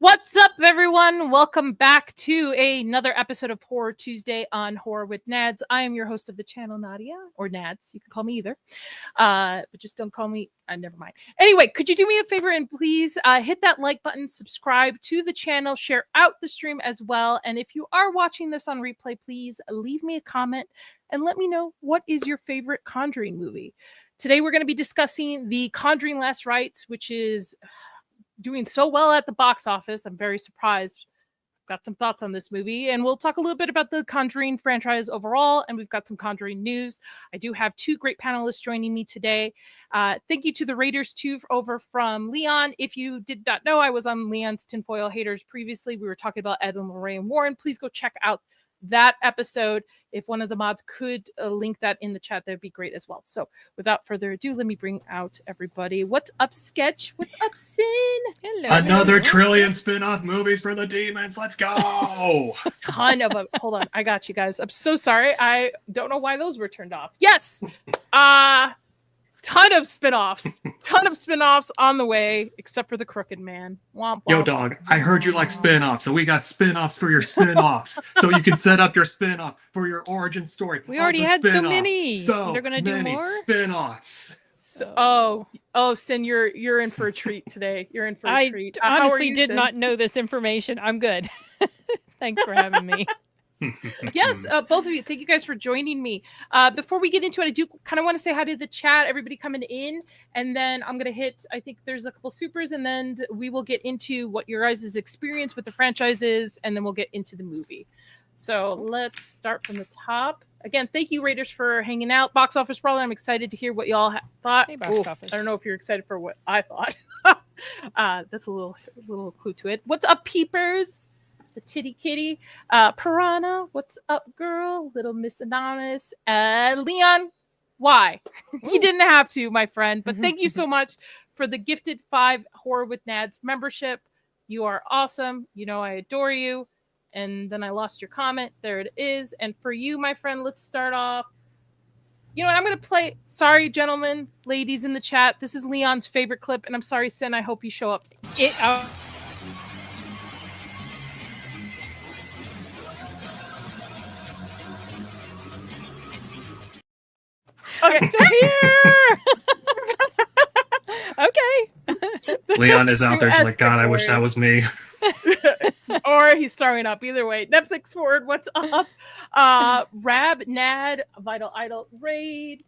What's up, everyone? Welcome back to another episode of Horror Tuesday on Horror with Nads. I am your host of the channel, Nadia, or Nads. You can call me either, but just don't call me. Never mind. Anyway, could you do me a favor and please hit that like button, subscribe to the channel, share out the stream as well. And if you are watching this on replay, please leave me a comment and let me know what is your favorite Conjuring movie. Today, we're going to be discussing the Conjuring Last Rites, which is doing so well at the box office. I'm very surprised. Got some thoughts on this movie, and we'll talk a little bit about the Conjuring franchise overall, and we've got some Conjuring news. I do have two great panelists joining me today. Thank you to the Raiders too over from Leon. If you did not know, I was on Leon's Tinfoil Haters previously. We were talking about Ed and Lorraine Warren. Please go check out that episode. If one of the mods could link that in the chat, that'd be great as well. So without further ado, let me bring out everybody. What's up, Sketch? What's up, Sin? Hello. Another trillion spin-off movies for the demons. Let's go. Ton of them. Hold on, I got you guys. I'm so sorry. I don't know why those were turned off. Yes. Ton of spin-offs on the way, except for the Crooked Man. Womp, womp. Yo, dog, I heard you like spin-offs, so we got spin-offs for your spin-offs. So you can set up your spin-off for your origin story. We already had so many. So they're gonna do more spin-offs. So, Sin, you're in for a treat today. You're in for a treat. I honestly did not know this information. I'm good. Thanks for having me. Yes, both of you. Thank you guys for joining me. Before we get into it, I do kind of want to say hi to the chat, everybody coming in, and then I'm going to hit, I think there's a couple supers, and then we will get into what your guys' experience with the franchise is, and then we'll get into the movie. So let's start from the top. Again, thank you, Raiders, for hanging out. Box Office Brawler, I'm excited to hear what y'all thought. Hey, Box Office. I don't know if you're excited for what I thought. That's a little clue to it. What's up, peepers? The titty kitty. Piranha, what's up, girl? Little Miss Anonymous. Leon, why? You didn't have to, my friend, but thank you so much for the gifted 5 Horror with Nads membership. You are awesome. You know I adore you. And then I lost your comment. There it is. And for you, my friend, let's start off. You know what? I'm going to play. Sorry, gentlemen, ladies in the chat. This is Leon's favorite clip. And I'm sorry, Sin. I hope you show up. Okay, still here. Okay. Leon is out there. She's like, God, I wish that was me. Or he's throwing up. Either way. Netflix forward. What's up? Rab, Nad, Vital Idol, Raid,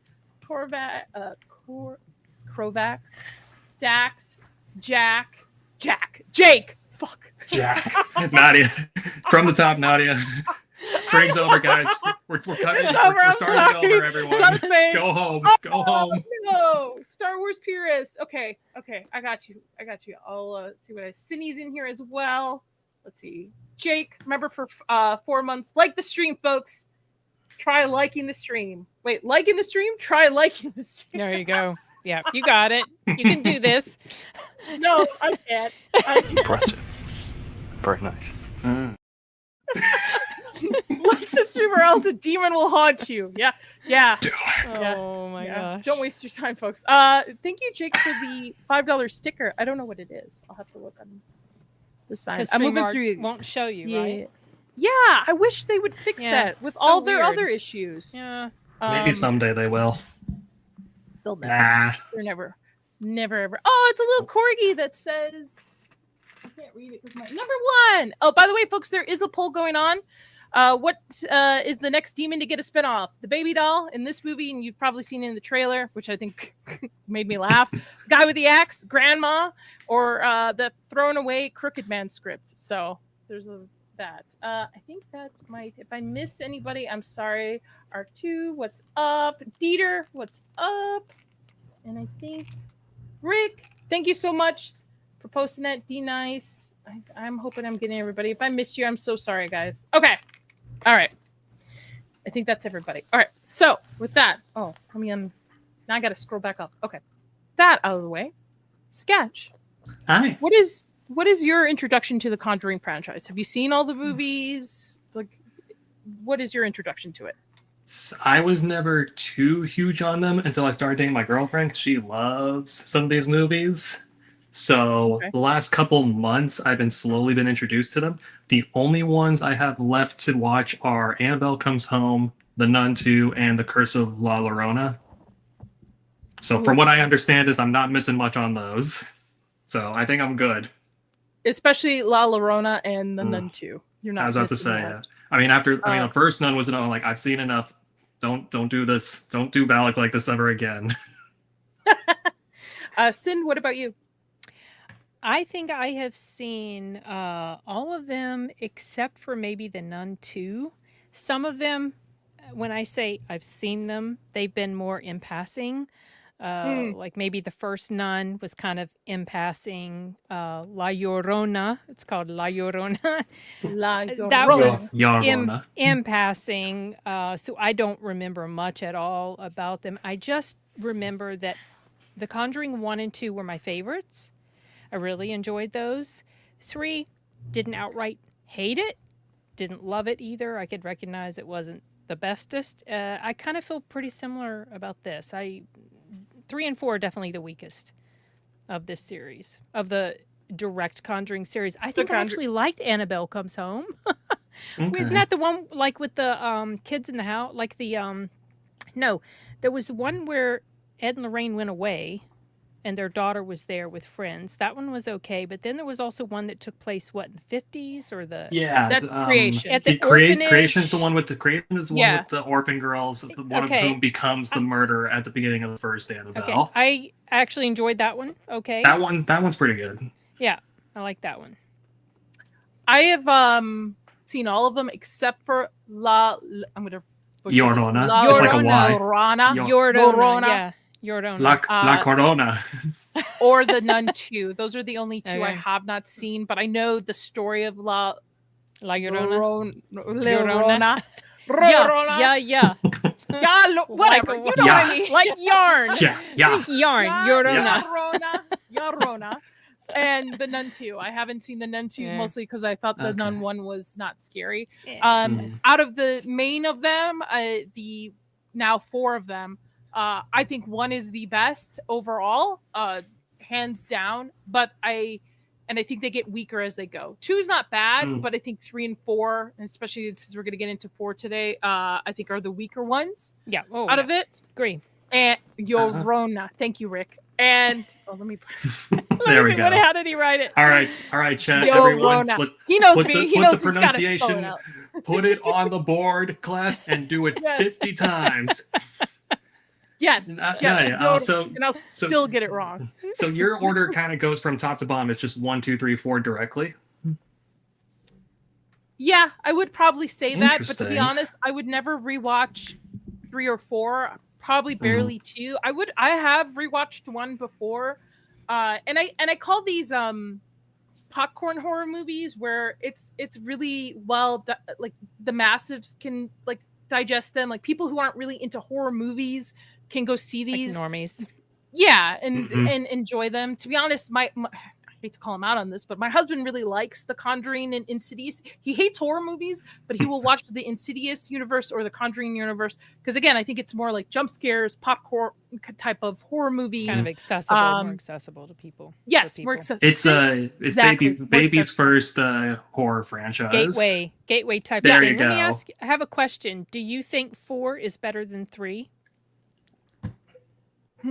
Korvac, Krovax, Dax, Jake. Fuck. Jack. Nadia. From the top, Nadia. Stream's over, guys. We're cutting. We're starting it over, everyone. Go home. Go home. No, Star Wars purists. Okay. I got you. I'll see what Cindy's in here as well. Let's see. Jake, remember for 4 months, like the stream, folks. Try liking the stream. Wait, liking the stream? Try liking the stream. There you go. Yeah, you got it. You can do this. No, I can't. Impressive. Very nice. Like the stream or else a demon will haunt you. Yeah. Oh my gosh. Don't waste your time, folks. Thank you, Jake, for the $5 sticker. I don't know what it is. I'll have to look on the sign. I'm moving through. Won't show you, right? Yeah, I wish they would fix that with all their other issues. Yeah. Maybe someday they will. They'll never. Nah. They're never ever. Oh, it's a little corgi that says. I can't read it because my number 1. Oh, by the way, folks, there is a poll going on. What is the next demon to get a spinoff? The baby doll in this movie, and you've probably seen it in the trailer, which I think made me laugh. Guy with the axe, grandma, or the thrown away Crooked Man script. So there's that. I think that might. If I miss anybody, I'm sorry. R2, what's up? Dieter, what's up? And I think Rick, thank you so much for posting that. D nice. I'm hoping I'm getting everybody. If I missed you, I'm so sorry, guys. Okay. All right. I think that's everybody. All right. So with that, now I got to scroll back up. Okay. That out of the way. Sketch. Hi. What is your introduction to the Conjuring franchise? Have you seen all the movies? What is your introduction to it? I was never too huge on them until I started dating my girlfriend. She loves some of these movies. So the last couple months, I've been slowly been introduced to them. The only ones I have left to watch are Annabelle Comes Home, The Nun 2, and The Curse of La Llorona. So from what I understand is I'm not missing much on those. So I think I'm good. Especially La Llorona and The Nun 2. You're not. I was about to say, yeah. I mean, the first Nun was like, I've seen enough. Don't do this. Don't do Balak like this ever again. Sin, what about you? I think I have seen all of them except for maybe The Nun 2. Some of them, when I say I've seen them, they've been more in passing. Like maybe the first Nun was kind of in passing. La Llorona, it's called La Llorona. La Llorona. That was Llorona. in passing. So I don't remember much at all about them. I just remember that The Conjuring 1 and 2 were my favorites. I really enjoyed those. 3, didn't outright hate it. Didn't love it either. I could recognize it wasn't the bestest. I kind of feel pretty similar about this. 3 and 4 are definitely the weakest of this series, of the direct Conjuring series. I think I actually liked Annabelle Comes Home. Okay. Isn't that the one like with the kids in the house? Like the no, there was the one where Ed and Lorraine went away and their daughter was there with friends. That one was okay, but then there was also one that took place, in the 50s or the... Yeah. That's Creation. At the orphanage. Creation's the one with the one with the orphan girls, one of whom becomes the murderer at the beginning of the first Annabelle. Okay, I actually enjoyed that one. Okay. That one's pretty good. Yeah, I like that one. I have seen all of them except for I'm gonna Llorona. It's like a Y. Llorona. Yeah. Llorona. La Corona. Or The Nun 2. Those are the only two I have not seen, but I know the story of La Llorona. Llorona. Yeah. Whatever. You know what I mean. Like yarn. Yeah. Like yarn. Llorona. And The Nun 2. I haven't seen The Nun 2 mostly because I thought The Nun 1 was not scary. Out of the main of them, the now 4 of them, I think 1 is the best overall, hands down. But I think they get weaker as they go. 2 is not bad, but I think 3 and 4, and especially since we're going to get into 4 today, I think are the weaker ones. Yeah. Out of it. Agree. And Llorona. Thank you, Rick. And let me. There we go. How did he write it? All right, chat. Everyone, he knows me. He knows he's got to spell it out. Put it on the board, class, and do it 50 times. Yes. And I'll still get it wrong. So your order kind of goes from top to bottom. It's just 1, 2, 3, 4 directly. Yeah, I would probably say that, but to be honest, I would never rewatch 3 or 4. Probably barely 2. I have rewatched 1 before, and I call these popcorn horror movies where it's really like the massives can like digest them. Like people who aren't really into horror movies can go see these like normies. Yeah, and enjoy them. To be honest, my I hate to call him out on this, but my husband really likes The Conjuring and Insidious. He hates horror movies, but he will watch the Insidious universe or the Conjuring universe because, again, I think it's more like jump scares, popcorn type of horror movies. Kind of accessible, more accessible to people. Yes, more accessible. It's exactly. Baby's first horror franchise. Gateway type. There of you thing. go. Let me ask. I have a question. Do you think 4 is better than 3?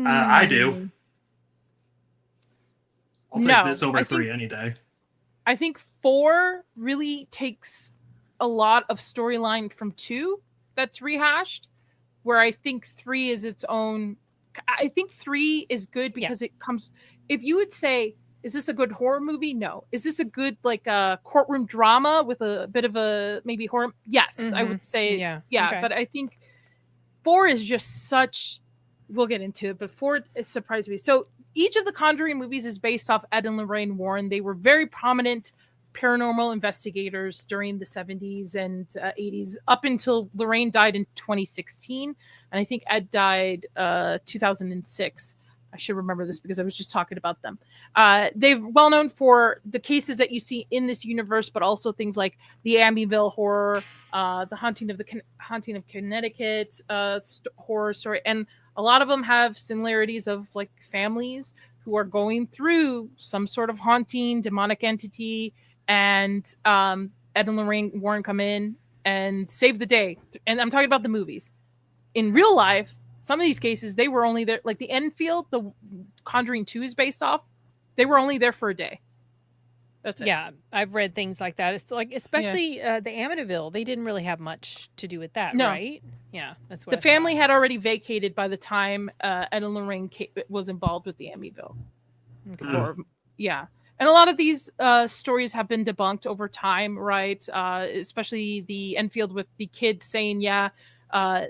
I do. I'll take this over 3 any day. I think 4 really takes a lot of storyline from 2 that's rehashed, where I think 3 is its own. I think 3 is good because it comes. If you would say, is this a good horror movie? No. Is this a good like courtroom drama with a bit of a maybe horror? Yes, I would say. Yeah. Okay. But I think 4 is just such. We'll get into it, but 4 it surprised me. So each of the Conjuring movies is based off Ed and Lorraine Warren. They were very prominent paranormal investigators during the 70s and 80s, up until Lorraine died in 2016. And I think Ed died 2006. I should remember this because I was just talking about them. They're well known for the cases that you see in this universe, but also things like the Amityville horror, the Haunting of Connecticut horror story. And a lot of them have similarities of like families who are going through some sort of haunting, demonic entity, and Ed and Lorraine Warren come in and save the day. And I'm talking about the movies. In real life, some of these cases, they were only there, like the Enfield, the Conjuring 2 is based off, they were only there for a day. That's it. Yeah, I've read things like that. It's like, especially the Amityville, they didn't really have much to do with that, No. right? Yeah, that's what The I family thought. had already vacated by the time Ed and Lorraine was involved with the Amityville. Okay. Or yeah, and a lot of these stories have been debunked over time, right? Especially the Enfield with the kids saying,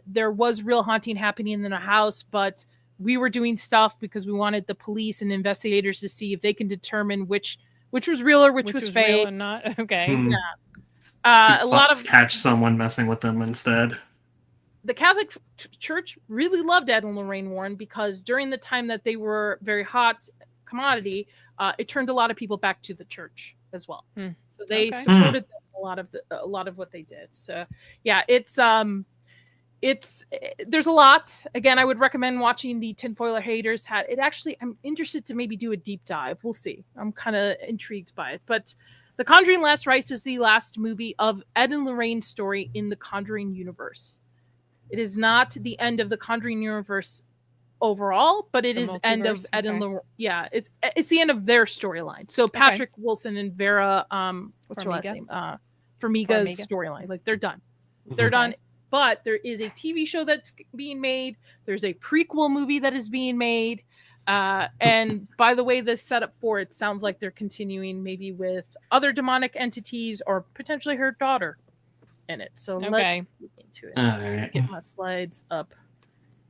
there was real haunting happening in the house, but we were doing stuff because we wanted the police and investigators to see if they can determine which was real or which was real fake. and not okay. A lot of catch someone messing with them instead. The Catholic Church really loved Ed and Lorraine Warren because during the time that they were very hot commodity, it turned a lot of people back to the church as well. So they supported them a lot of what they did. So yeah, it's there's a lot. Again, I would recommend watching the Tinfoiler Haters. I'm interested to maybe do a deep dive. We'll see. I'm kind of intrigued by it. But The Conjuring Last Rites is the last movie of Ed and Lorraine's story in the Conjuring universe. It is not the end of the Conjuring universe overall, but it is end of Ed and Lorraine. Yeah, it's the end of their storyline. So Patrick Wilson and Vera, what's her last name? Farmiga's storyline. Like they're done. They're done. But there is a TV show that's being made. There's a prequel movie that is being made. And by the way, the setup for it sounds like they're continuing maybe with other demonic entities or potentially her daughter in it. So let's get into it. Right. Get my slides up.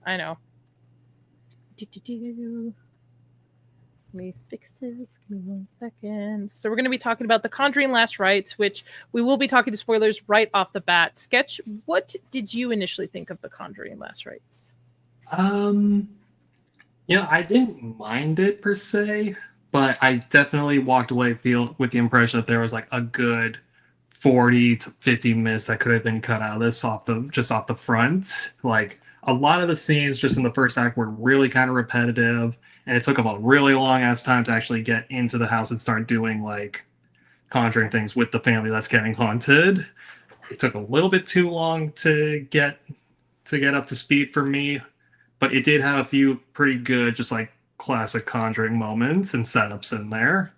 I know. Let me fix this. Give me 1 second. So we're going to be talking about The Conjuring Last Rites, which we will be talking to spoilers right off the bat. Sketch, what did you initially think of The Conjuring Last Rites? I didn't mind it per se, but I definitely walked away with the impression that there was like a good 40 to 50 minutes that could have been cut out of this off the front. Like a lot of the scenes just in the first act were really kind of repetitive. And it took them a really long ass time to actually get into the house and start doing like conjuring things with the family that's getting haunted. It took a little bit too long to get up to speed for me, but it did have a few pretty good, just like classic Conjuring moments and setups in there.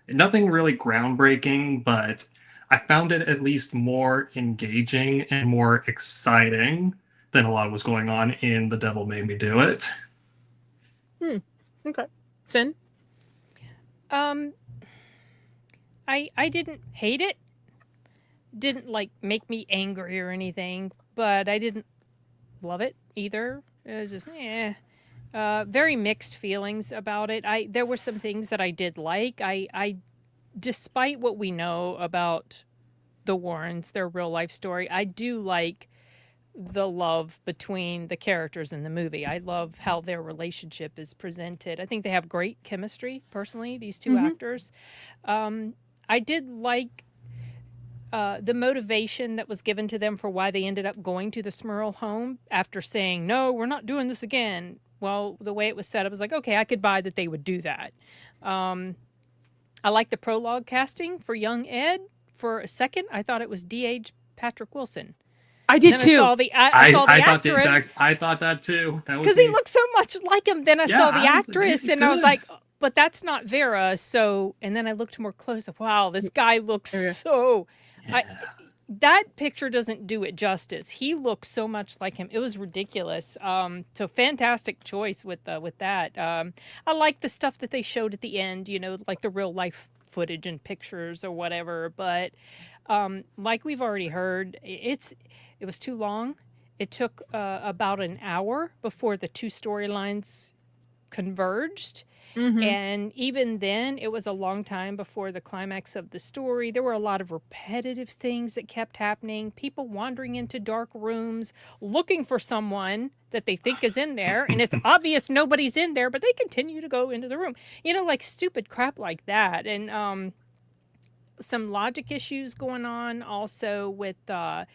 Nothing really groundbreaking, but I found it at least more engaging and more exciting than a lot was going on in The Devil Made Me Do It. Okay. Sin? I didn't hate it. Didn't like make me angry or anything, but I didn't love it either. It was just very mixed feelings about it. There were some things that I did like. I despite what we know about the Warrens, their real life story, I do like the love between the characters in the movie. I love how their relationship is presented. I think they have great chemistry, personally, these two actors. I did like the motivation that was given to them for why they ended up going to the Smurl home after saying, no, we're not doing this again. Well, the way it was set up was like, okay, I could buy that they would do that. I like the prologue casting for young Ed. For a second, I thought it was D.H. Patrick Wilson. I did too. I thought that too. Because he looked so much like him. Then I saw the actress and I was like, but that's not Vera. So, and then I looked more close. Wow, this guy looks so. Yeah. That picture doesn't do it justice. He looks so much like him. It was ridiculous. So fantastic choice with that. I like the stuff that they showed at the end. Like the real life footage and pictures or whatever. But like we've already heard, it was too long. It took about an hour before the two storylines converged. And even then, it was a long time before the climax of the story. There were a lot of repetitive things that kept happening. People wandering into dark rooms, looking for someone that they think is in there. And it's obvious nobody's in there, but they continue to go into the room. Like stupid crap like that. And some logic issues going on also with like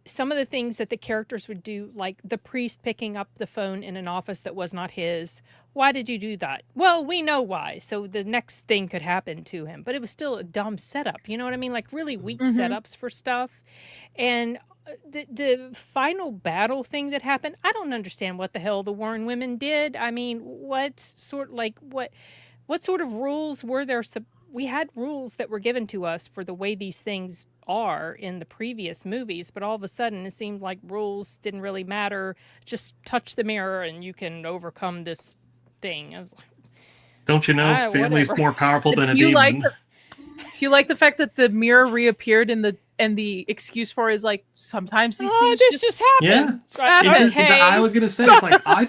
some of the things that the characters would do, like the priest picking up the phone in an office that was not his. Why did you do that? Well, we know why. So the next thing could happen to him. But it was still a dumb setup. You know what I mean? Like really weak setups for stuff. And the final battle thing that happened, I don't understand what the hell the Warren women did. I mean, what sort of rules were there? We had rules that were given to us for the way these things are in the previous movies, but all of a sudden it seemed like rules didn't really matter. Just touch the mirror and you can overcome this thing. I was like, don't you know, family's whatever. more powerful than a demon. If you like the fact that the mirror reappeared and the excuse for it is like sometimes these things this just happened. Yeah. Okay. I was gonna say, it's like I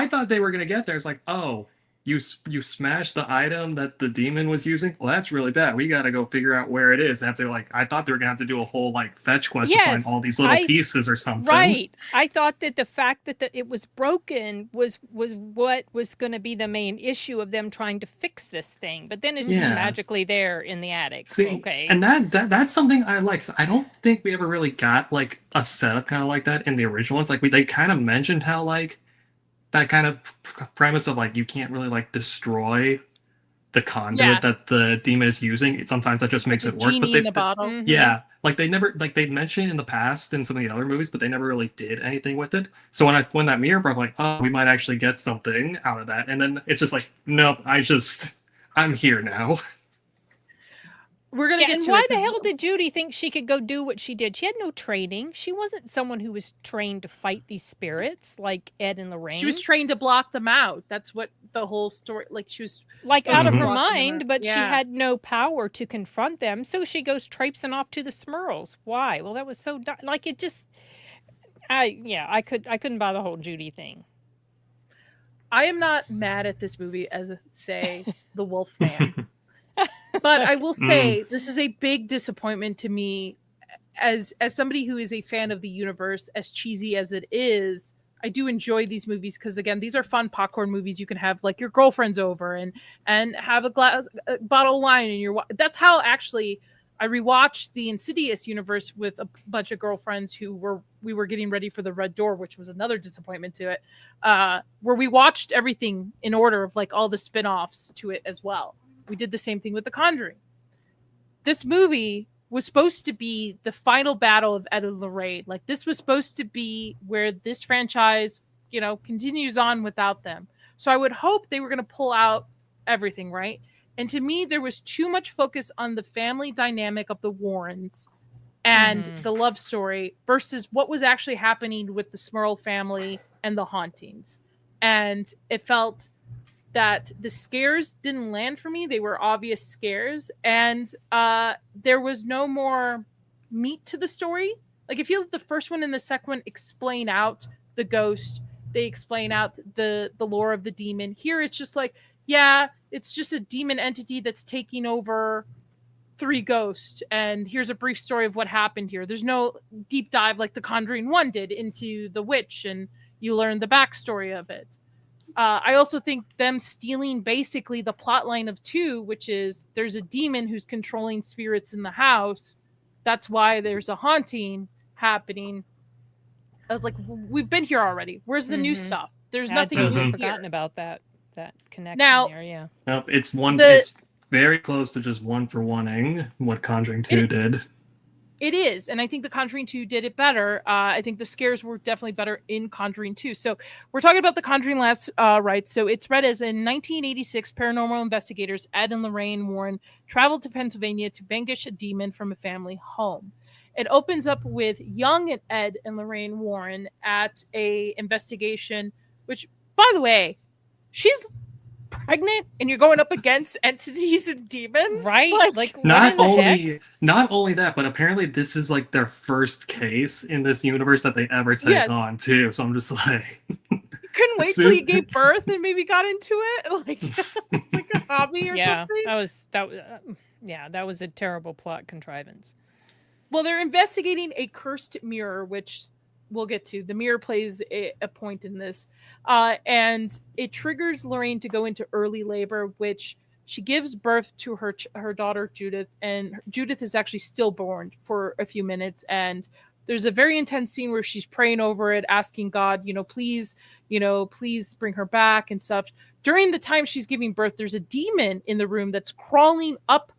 thought they were gonna get there. It's like, oh, you smashed the item that the demon was using. Well, that's really bad. We got to go figure out where it is. And I thought they were gonna have to do a whole like fetch quest to find all these little pieces or something. Right. I thought that the fact that it was broken was what was going to be the main issue of them trying to fix this thing. But then it's just magically there in the attic. See, okay. And that's something I like. I don't think we ever really got like a setup kind of like that in the original ones. Like they kind of mentioned how like that kind of premise of like you can't really like destroy the conduit that the demon is using. Sometimes that just makes it worse. But in the bottle. Yeah, like they mentioned in the past in some of the other movies, but they never really did anything with it. So when that mirror broke, like, oh, we might actually get something out of that. And then it's just like, nope, I'm here now. We're gonna get to why the hell did Judy think she could go do what she did? She had no training. She wasn't someone who was trained to fight these spirits like Ed and Lorraine. She was trained to block them out. That's what the whole story. Like she was like out of her mind, but she had no power to confront them. So she goes traipsing off to the Smurls. Why? Well, that was so like it just. I couldn't buy the whole Judy thing. I am not mad at this movie as say the Wolfman. But I will say this is a big disappointment to me as somebody who is a fan of the universe, as cheesy as it is. I do enjoy these movies because again, these are fun popcorn movies. You can have like your girlfriends over and have a bottle of wine and that's how actually I rewatched the Insidious universe with a bunch of girlfriends we were getting ready for the Red Door, which was another disappointment to it, where we watched everything in order of like all the spin-offs to it as well. We did the same thing with The Conjuring. This movie was supposed to be the final battle of Ed and Lorraine. Like this was supposed to be where this franchise, continues on without them. So I would hope they were going to pull out everything, right? And to me, there was too much focus on the family dynamic of the Warrens and the love story versus what was actually happening with the Smurl family and the hauntings. And it felt that the scares didn't land for me. They were obvious scares. And there was no more meat to the story. Like I feel that the first one and the second one explain out the ghost. They explain out the lore of the demon. Here it's just like, yeah, it's just a demon entity that's taking over 3 ghosts. And here's a brief story of what happened here. There's no deep dive like The Conjuring 1 did into the witch and you learn the backstory of it. I also think them stealing basically the plot line of 2, which is there's a demon who's controlling spirits in the house. That's why there's a haunting happening. I was like, we've been here already. Where's the new stuff? There's nothing new here. Forgotten about that connection now, there, yeah. No, it's it's very close to just one for one-ing what Conjuring 2 did. It is, and I think The Conjuring 2 did it better. I think the scares were definitely better in Conjuring 2. So we're talking about The Conjuring Last Rites. So it's read as in 1986, paranormal investigators Ed and Lorraine Warren traveled to Pennsylvania to vanquish a demon from a family home. It opens up with young Ed and Lorraine Warren at a investigation, which, by the way, she's pregnant and you're going up against entities and demons, right? Like not only that, but apparently this is like their first case in this universe that they ever take on too. So I'm just like, you couldn't wait till you gave birth and maybe got into it, like a hobby or something. That was a terrible plot contrivance. Well, they're investigating a cursed mirror, which we'll get to. The mirror plays a point in this, and it triggers Lorraine to go into early labor, which She gives birth to her daughter Judith, and Judith is actually stillborn for a few minutes. And there's a very intense scene where she's praying over it, asking God, please, please bring her back and stuff. During the time she's giving birth, there's a demon in the room that's crawling up.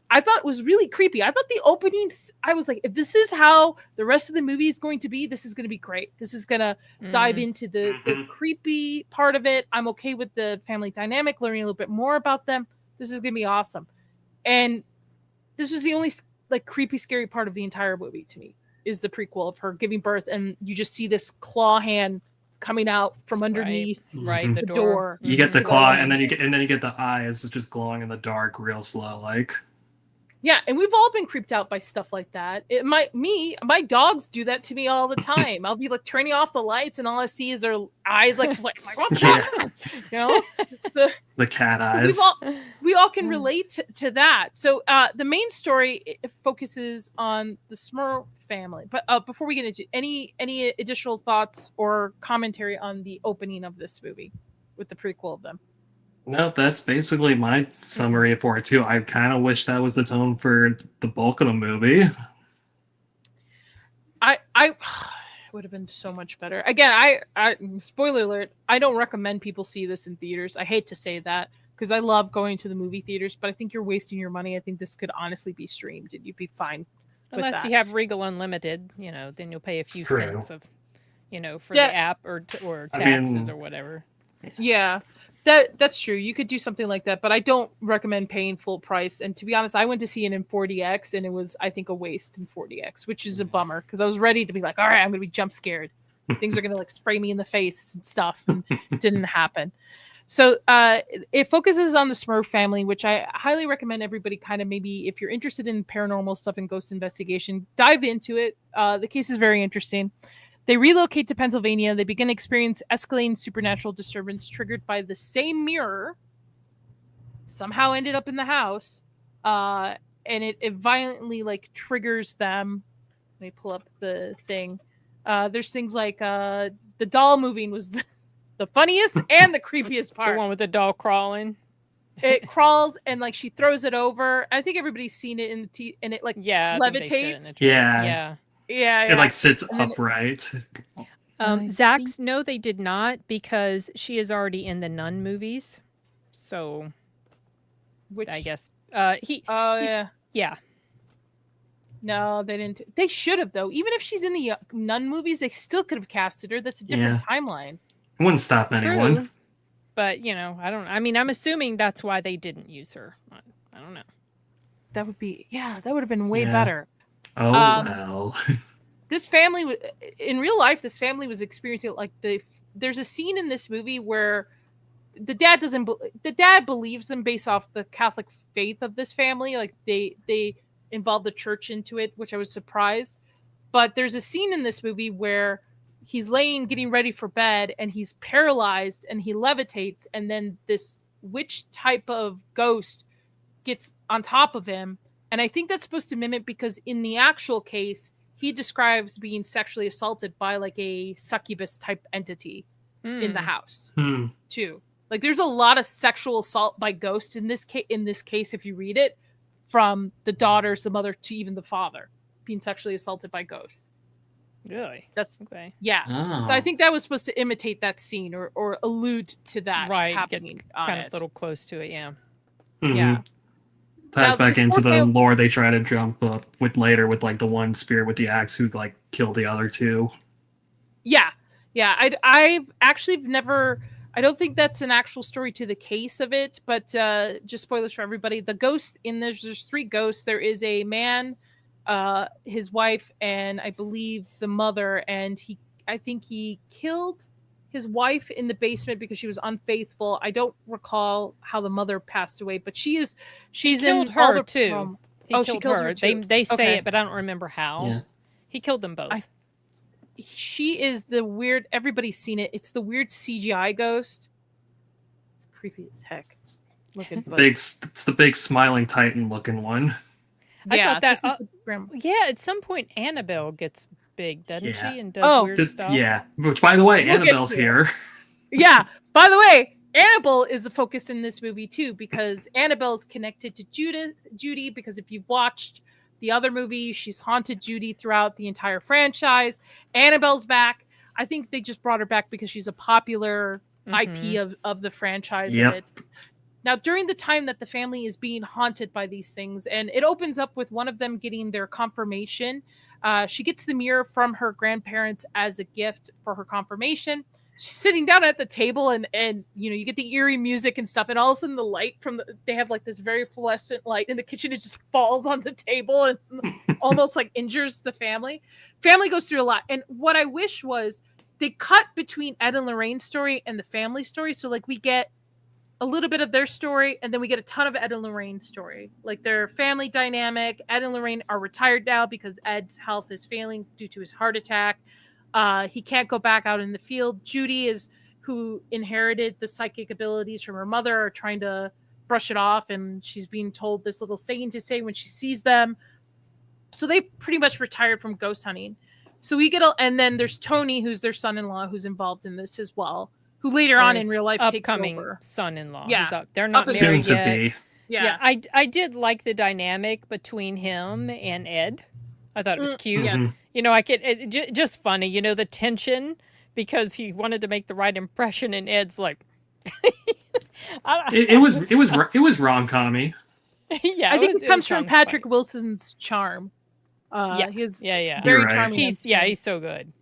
I thought it was really creepy. I thought the opening, I was like, if this is how the rest of the movie is going to be, this is going to be great. This is going to dive into the creepy part of it. I'm okay with the family dynamic, learning a little bit more about them. This is going to be awesome. And this was the only like creepy, scary part of the entire movie to me, is the prequel of her giving birth. And you just see this claw hand coming out from underneath the door. You get the claw, and then you get the eyes just glowing in the dark, real slow, like. Yeah, and we've all been creeped out by stuff like that. My dogs do that to me all the time. I'll be like turning off the lights, and all I see is their eyes like flick. Like, what's that? It's the cat eyes. We all can relate to that. So the main story focuses on the Smurf family. But before we get into any additional thoughts or commentary on the opening of this movie with the prequel of them. No, that's basically my summary for it too. I kind of wish that was the tone for the bulk of the movie. I would have been so much better. Again, I spoiler alert, I don't recommend people see this in theaters. I hate to say that because I love going to the movie theaters, but I think you're wasting your money. I think this could honestly be streamed and you'd be fine. Unless you have Regal Unlimited, then you'll pay a few cents of, for the app or taxes or whatever. Yeah. That's true. You could do something like that, but I don't recommend paying full price. And to be honest, I went to see it in 4DX, and it was, I think, a waste in 4DX, which is a bummer because I was ready to be like, all right, I'm going to be jump scared. Things are going to like spray me in the face and stuff. And it didn't happen. So it focuses on the Smurf family, which I highly recommend everybody kind of maybe, if you're interested in paranormal stuff and ghost investigation, dive into it. The case is very interesting. They relocate to Pennsylvania. They begin to experience escalating supernatural disturbance triggered by the same mirror. Somehow ended up in the house. And it violently like triggers them. Let me pull up the thing. There's things like the doll moving was the funniest and the creepiest part. The one with the doll crawling. It crawls and like she throws it over. I think everybody's seen it and it like levitates. Yeah. It like sits upright. Zach's, no, they did not, because she is already in the Nun movies. So, I guess yeah. No, they didn't. They should have though. Even if she's in the Nun movies, they still could have casted her. That's a different timeline. It wouldn't stop anyone. True. But I'm assuming that's why they didn't use her. I don't know. That would have been way better. Oh, well. This family, in real life, this family was experiencing like there's a scene in this movie where the dad believes them based off the Catholic faith of this family. Like they involve the church into it, which I was surprised. But there's a scene in this movie where he's getting ready for bed, and he's paralyzed and he levitates, and then this witch type of ghost gets on top of him. And I think that's supposed to mimic, because in the actual case, he describes being sexually assaulted by like a succubus type entity in the house too. Like there's a lot of sexual assault by ghosts in this case, if you read it, from the daughters, the mother, to even the father being sexually assaulted by ghosts. Really? That's okay. Yeah. Oh. So I think that was supposed to imitate that scene or allude to that happening. Get kind of a little close to it. Yeah. Mm-hmm. Yeah. Ties back into the lore they try to jump up with later with like the one spirit with the axe who like killed the other two. Yeah. I've actually never. I don't think that's an actual story to the case of it, but just spoilers for everybody. The ghost in there's three ghosts. There is a man, his wife, and I believe the mother. And I think he killed his wife in the basement because she was unfaithful. I don't recall how the mother passed away, but she's in her all the too. She killed her. They say it, but I don't remember how. Yeah. He killed them both. She is the weird. Everybody's seen it. It's the weird CGI ghost. It's creepy as heck. It's the big smiling Titan looking one. I thought that. At some point Annabelle gets big, doesn't she? And does weird stuff. Yeah. Which, by the way, Annabelle's here. Yeah. By the way, Annabelle is a focus in this movie too, because Annabelle is connected to Judy, because if you've watched the other movie, she's haunted Judy throughout the entire franchise. Annabelle's back. I think they just brought her back because she's a popular IP of the franchise of it. Now, during the time that the family is being haunted by these things, and it opens up with one of them getting their confirmation. She gets the mirror from her grandparents as a gift for her confirmation. She's sitting down at the table, and you get the eerie music and stuff, and all of a sudden the light they have like this very fluorescent light in the kitchen. It just falls on the table and almost like injures the family. Family goes through a lot, and what I wish was they cut between Ed and Lorraine's story and the family story, so like we get a little bit of their story, and then we get a ton of Ed and Lorraine's story, like their family dynamic. Ed and Lorraine are retired now because Ed's health is failing due to his heart attack. He can't go back out in the field. Judy who inherited the psychic abilities from her mother, are trying to brush it off, and she's being told this little saying to say when she sees them. So they pretty much retired from ghost hunting. So we get and then there's Tony, who's their son-in-law, who's involved in this as well, who later on in real life takes over. Son-in-law. Yeah, they're not married soon yet. to be. Yeah, I did like the dynamic between him and Ed. I thought it was cute. Yes. Just funny. The tension, because he wanted to make the right impression, and Ed's like, it was rom-commy. Yeah, I think it comes from Patrick Wilson's charm. He's very charming. He's so good.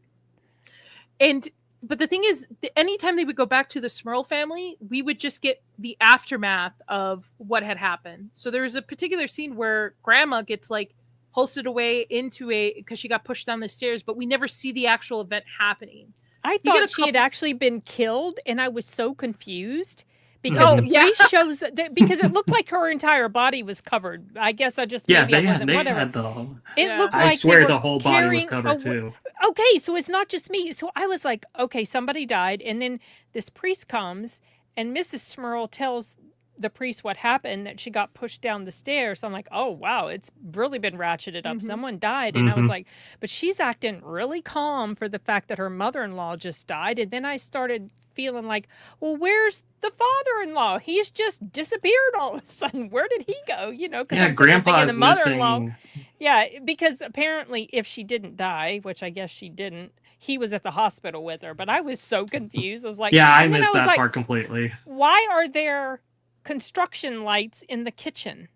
But the thing is, anytime they would go back to the Smurl family, we would just get the aftermath of what had happened. So there was a particular scene where Grandma gets like posted away because she got pushed down the stairs, but we never see the actual event happening. I thought she had actually been killed, and I was so confused. Because the priest shows because it looked like her entire body was covered. I guess I just had the. It looked like I swear the whole body was covered too. Okay, so it's not just me. So I was like, okay, somebody died, and then this priest comes, and Mrs. Smurl tells the priest what happened, that she got pushed down the stairs. So I'm like, oh wow, it's really been ratcheted up. Someone died, and I was like, but she's acting really calm for the fact that her mother-in-law just died, and then I started feeling like, well, where's the father-in-law? He's just disappeared all of a sudden. Where did he go? Because Grandpa's the mother-in-law. missing. Yeah, because apparently if she didn't die, which I guess she didn't, he was at the hospital with her. But I was so confused. I was like, I missed that part completely. Why are there construction lights in the kitchen?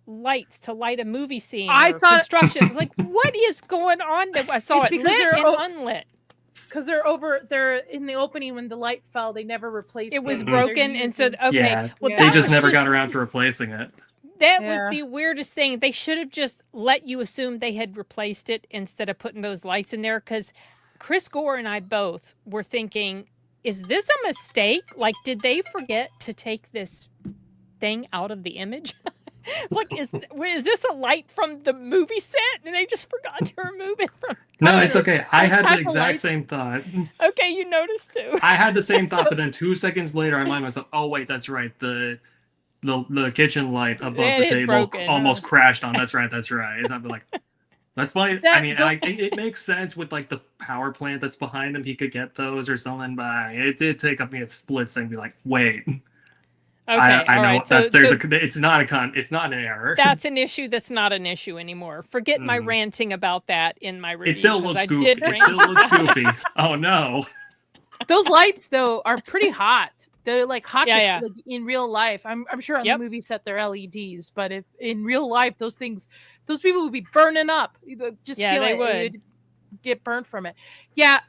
Lights to light a movie scene. Construction. Like, what is going on? I saw it lit and unlit. Because they're in the opening when the light fell, they never replaced it. It was broken, and so they just never got around to replacing it. That was the weirdest thing. They should have just let you assume they had replaced it instead of putting those lights in there. Because Chris Gore and I both were thinking, is this a mistake? Like, did they forget to take this thing out of the image? It's like, is this a light from the movie set? And they just forgot to remove it from. No, it's okay. I had the exact same thought. Okay, you noticed too. I had the same thought, but then 2 seconds later, I reminded myself, oh wait, that's right. The kitchen light above the table almost crashed on. That's right. And I'm like, that's funny. It makes sense with like the power plant that's behind him. He could get those or something, but it did take up me a split second to be like, wait. Okay, I know right. that it's not an error. That's an issue that's not an issue anymore. Forget my ranting about that in my review. It still looks goofy. It still looks goofy. Oh no. Those lights though are pretty hot. They're like hot like, in real life. I'm sure on the movie set they're LEDs, but if in real life those people would be burning up. Just feel they like would you'd get burned from it. Yeah,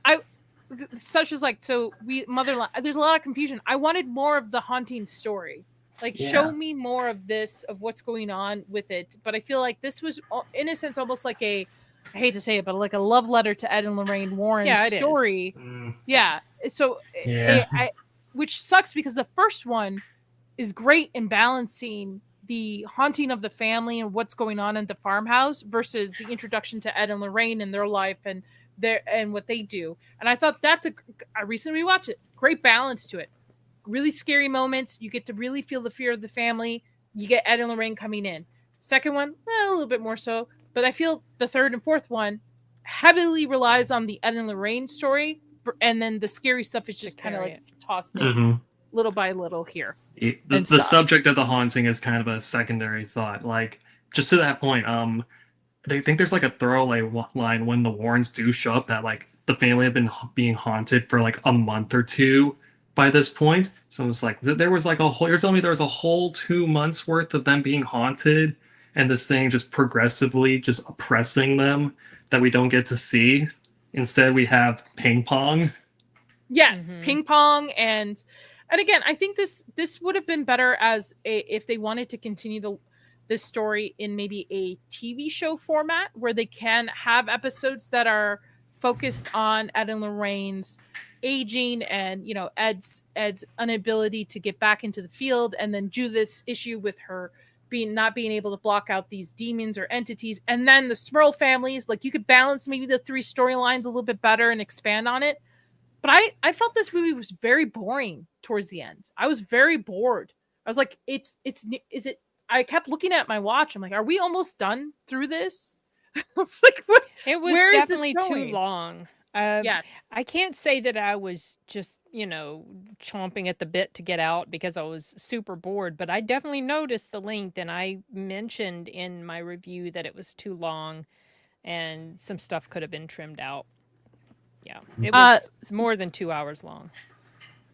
such as like, so mother-in-law, there's a lot of confusion. I wanted more of the haunting story. Like, show me more of this, of what's going on with it. But I feel like this was, in a sense, almost like I hate to say it, but like a love letter to Ed and Lorraine Warren's story. Yeah. So, which sucks because the first one is great in balancing the haunting of the family and what's going on in the farmhouse versus the introduction to Ed and Lorraine and their life and what they do. And I thought I recently rewatched it. Great balance to it. Really scary moments. You get to really feel the fear of the family. You get Ed and Lorraine coming in. Second one, a little bit more so. But I feel the third and fourth one heavily relies on the Ed and Lorraine story. And then the scary stuff is just kind of like tossed in. little by little here. The and stuff. subject of the haunting is kind of a secondary thought. Like, just to that point, they think there's like a throwaway line when the Warrens do show up that like the family had been being haunted for like a month or two by this point. So it's like there was like a whole. You're telling me there was a whole 2 months worth of them being haunted, and this thing just progressively just oppressing them that we don't get to see. Instead, we have ping pong. Yes, ping pong and again, I think this would have been better as if they wanted to continue this story in maybe a TV show format where they can have episodes that are focused on Ed and Lorraine's aging and, you know, Ed's inability to get back into the field, and then do this issue with her not being able to block out these demons or entities, and then the Smurl families. Like, you could balance maybe the 3 storylines a little bit better and expand on it. But I felt this movie was very boring towards the end. I was very bored. I was like, is it? I kept looking at my watch. I'm like, are we almost done through this? I was like, what? It was where definitely is this too going? long. Yes. I can't say that I was just, you know, chomping at the bit to get out because I was super bored, but I definitely noticed the length, and I mentioned in my review that it was too long and some stuff could have been trimmed out. Yeah, it was more than 2 hours long.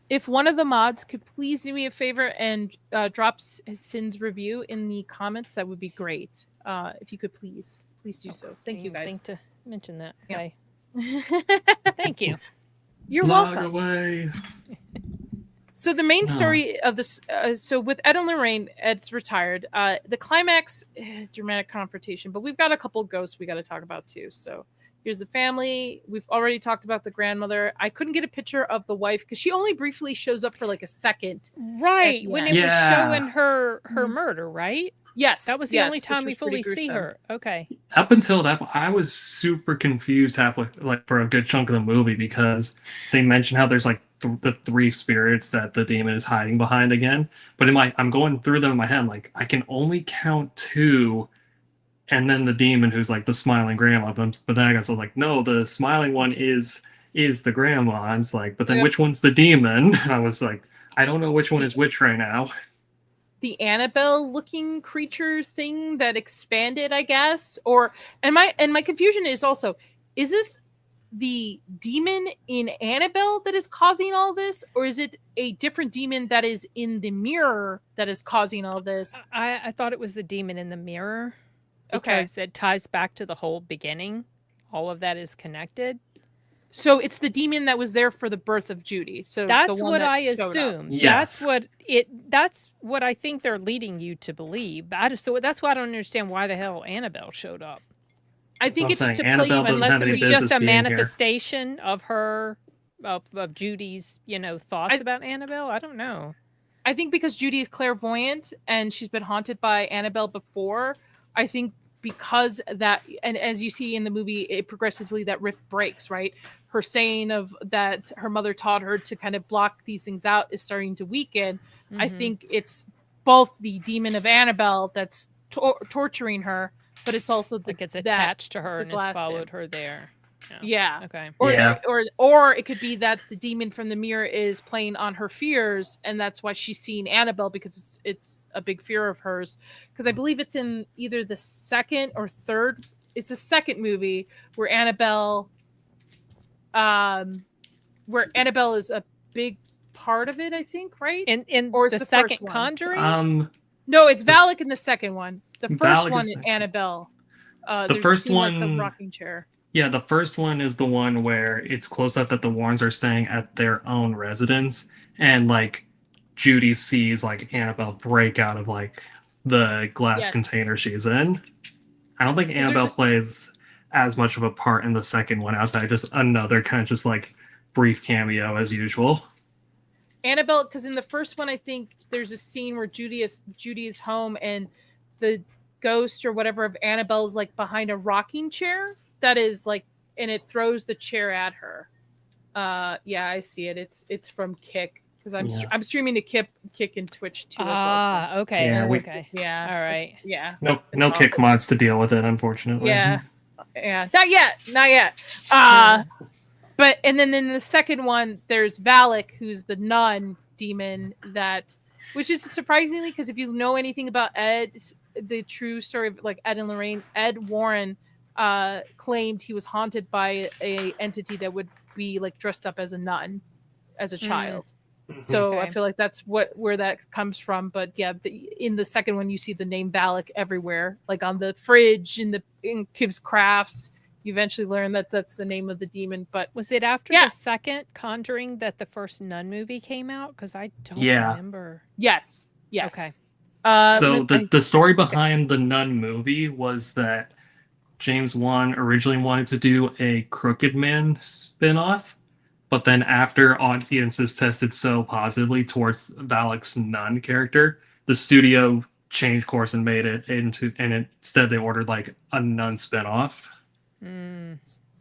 If one of the mods could please do me a favor and drop Sin's review in the comments, that would be great. If you could please do so. Thank you, guys. Think to mention that. Yeah. Okay. Thank you. You're Log welcome. away. So the main story of this, so with Ed and Lorraine, Ed's retired. The climax, dramatic confrontation, but we've got a couple ghosts we got to talk about too. So here's the family. We've already talked about the grandmother. I couldn't get a picture of the wife because she only briefly shows up for like a second. Right, when it was showing her murder, right? Yes. That was the only time we fully see her. Okay. Up until that, I was super confused halfway, like for a good chunk of the movie, because they mention how there's like the 3 spirits that the demon is hiding behind again. But I'm going through them in my head, like I can only count 2. And then the demon who's like the smiling grandma. But then I was like, no, the smiling one is the grandma. I was like, but then which one's the demon? And I was like, I don't know which one is which right now. The Annabelle looking creature thing that expanded, I guess. And my confusion is also, is this the demon in Annabelle that is causing all this? Or is it a different demon that is in the mirror that is causing all this? I thought it was the demon in the mirror. Because it ties back to the whole beginning. All of that is connected. So it's the demon that was there for the birth of Judy. So that's what I assume. Yes. That's what I think they're leading you to believe. So that's why I don't understand why the hell Annabelle showed up. I think it's to play Annabelle unless it was just a manifestation here. of her of Judy's, thoughts about Annabelle. I don't know. I think because Judy is clairvoyant and she's been haunted by Annabelle before, I think because that, and as you see in the movie, it progressively that rift breaks, right? Her saying of that her mother taught her to kind of block these things out is starting to weaken. I think it's both the demon of Annabelle that's torturing her, but it's also it's attached to her and has followed her there. Yeah. Okay. Or it could be that the demon from the mirror is playing on her fears, and that's why she's seeing Annabelle, because it's a big fear of hers. Because I believe it's in either the second or third. It's the second movie where Annabelle is a big part of it. I think, right? Or the second Conjuring. No, it's Valak in the second one. The first one is Annabelle. The first one, like the rocking chair. Yeah, the first one is the one where it's close up that the Warrens are staying at their own residence, and like Judy sees like Annabelle break out of like the glass container she's in. I don't think Annabelle plays as much of a part in the second one outside just another kind of just like brief cameo as usual. Annabelle, because in the first one, I think there's a scene where Judy is home and the ghost or whatever of Annabelle is like behind a rocking chair. That is like, and it throws the chair at her. Yeah, I see it. It's from Kick, because I'm streaming to Kick and Twitch too. Okay. Yeah, okay. Yeah. All right. Yeah. No Kick mods to deal with it, unfortunately. Yeah. Not yet. But and then in the second one, there's Valak, who's the nun demon that, which is surprisingly, because if you know anything about Ed, the true story of like Ed and Lorraine, Ed Warren claimed he was haunted by a entity that would be like dressed up as a nun as a child. So I feel like that's where that comes from. But yeah, in the second one, you see the name Valak everywhere, like on the fridge in Kiv's crafts. You eventually learn that that's the name of the demon. But was it after the second Conjuring that the first Nun movie came out? Because I don't remember. Yes. Okay. So the story behind the Nun movie was that James Wan originally wanted to do a Crooked Man spin-off, but then after audiences tested so positively towards Valak's Nun character, the studio changed course and made it into, and instead they ordered like a Nun spin-off.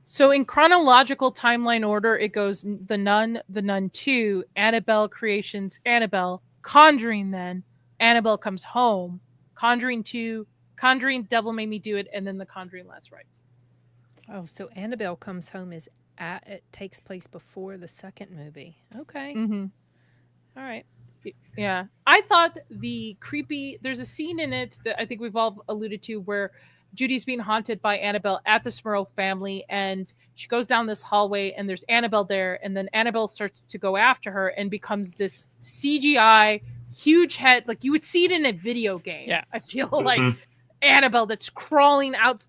So in chronological timeline order, it goes The Nun 2, Annabelle Creations, Annabelle, Conjuring, then Annabelle Comes Home, Conjuring 2, Conjuring Devil Made Me Do It, and then The Conjuring Last Rites. Oh, so Annabelle Comes Home it takes place before the second movie. Okay. All right. Yeah. I thought there's a scene in it that I think we've all alluded to where Judy's being haunted by Annabelle at the Smurl family, and she goes down this hallway and there's Annabelle there, and then Annabelle starts to go after her and becomes this CGI huge head, like you would see it in a video game. Yeah. I feel like Annabelle that's crawling out.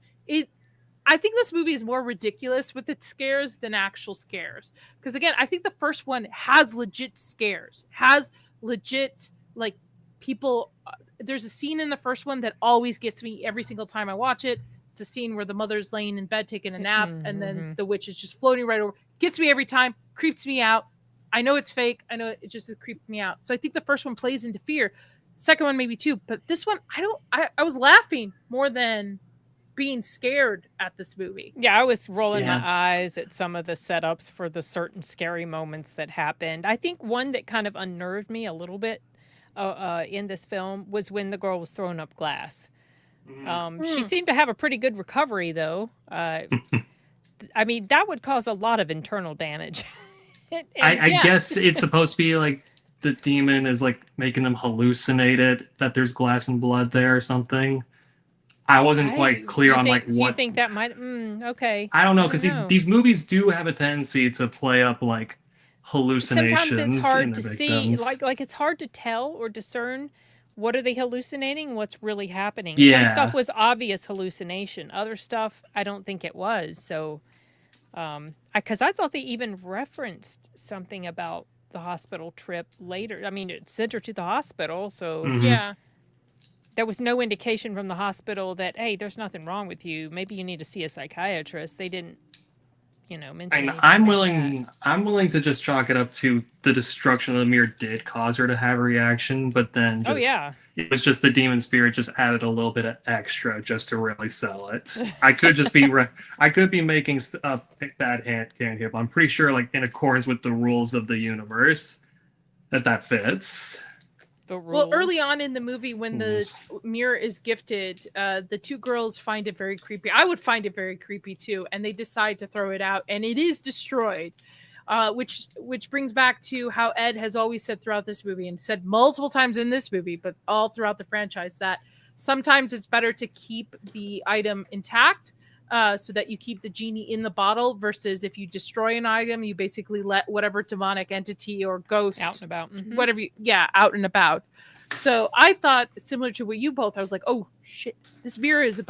I think this movie is more ridiculous with its scares than actual scares. Because again, I think the first one has legit scares, has legit like people. There's a scene in the first one that always gets me every single time I watch it. It's a scene where the mother's laying in bed taking a nap, and then the witch is just floating right over. Gets me every time, creeps me out. I know it's fake. I know it just creeped me out. So I think the first one plays into fear. Second one maybe too, but this one I was laughing more than being scared at this movie. Yeah, I was rolling my eyes at some of the setups for the certain scary moments that happened. I think one that kind of unnerved me a little bit in this film was when the girl was throwing up glass. She seemed to have a pretty good recovery, though. I mean, that would cause a lot of internal damage. I guess it's supposed to be like the demon is like making them hallucinate it, that there's glass and blood there or something. I wasn't quite clear on like what. Do you think that might? Okay. I don't know, because these movies do have a tendency to play up like hallucinations. Sometimes it's hard to see, like it's hard to tell or discern what are they hallucinating, what's really happening. Yeah. Some stuff was obvious hallucination. Other stuff, I don't think it was. So, because I thought they even referenced something about the hospital trip later. I mean, it sent her to the hospital, so Yeah. There was no indication from the hospital that, hey, there's nothing wrong with you. Maybe you need to see a psychiatrist. They didn't, mention. I'm willing to just chalk it up to the destruction of the mirror did cause her to have a reaction, but then it was just the demon spirit just added a little bit of extra just to really sell it. I could just be I could be making a bad hand here, but I'm pretty sure, like in accordance with the rules of the universe, that fits. Well, early on in the movie, when the mirror is gifted, the two girls find it very creepy. I would find it very creepy too, and they decide to throw it out, and it is destroyed. Which brings back to how Ed has always said throughout this movie, and said multiple times in this movie, but all throughout the franchise, that sometimes it's better to keep the item intact, so that you keep the genie in the bottle, versus if you destroy an item, you basically let whatever demonic entity or ghost out and about, whatever out and about. So I thought, similar to what you both, I was like, oh shit, this mirror is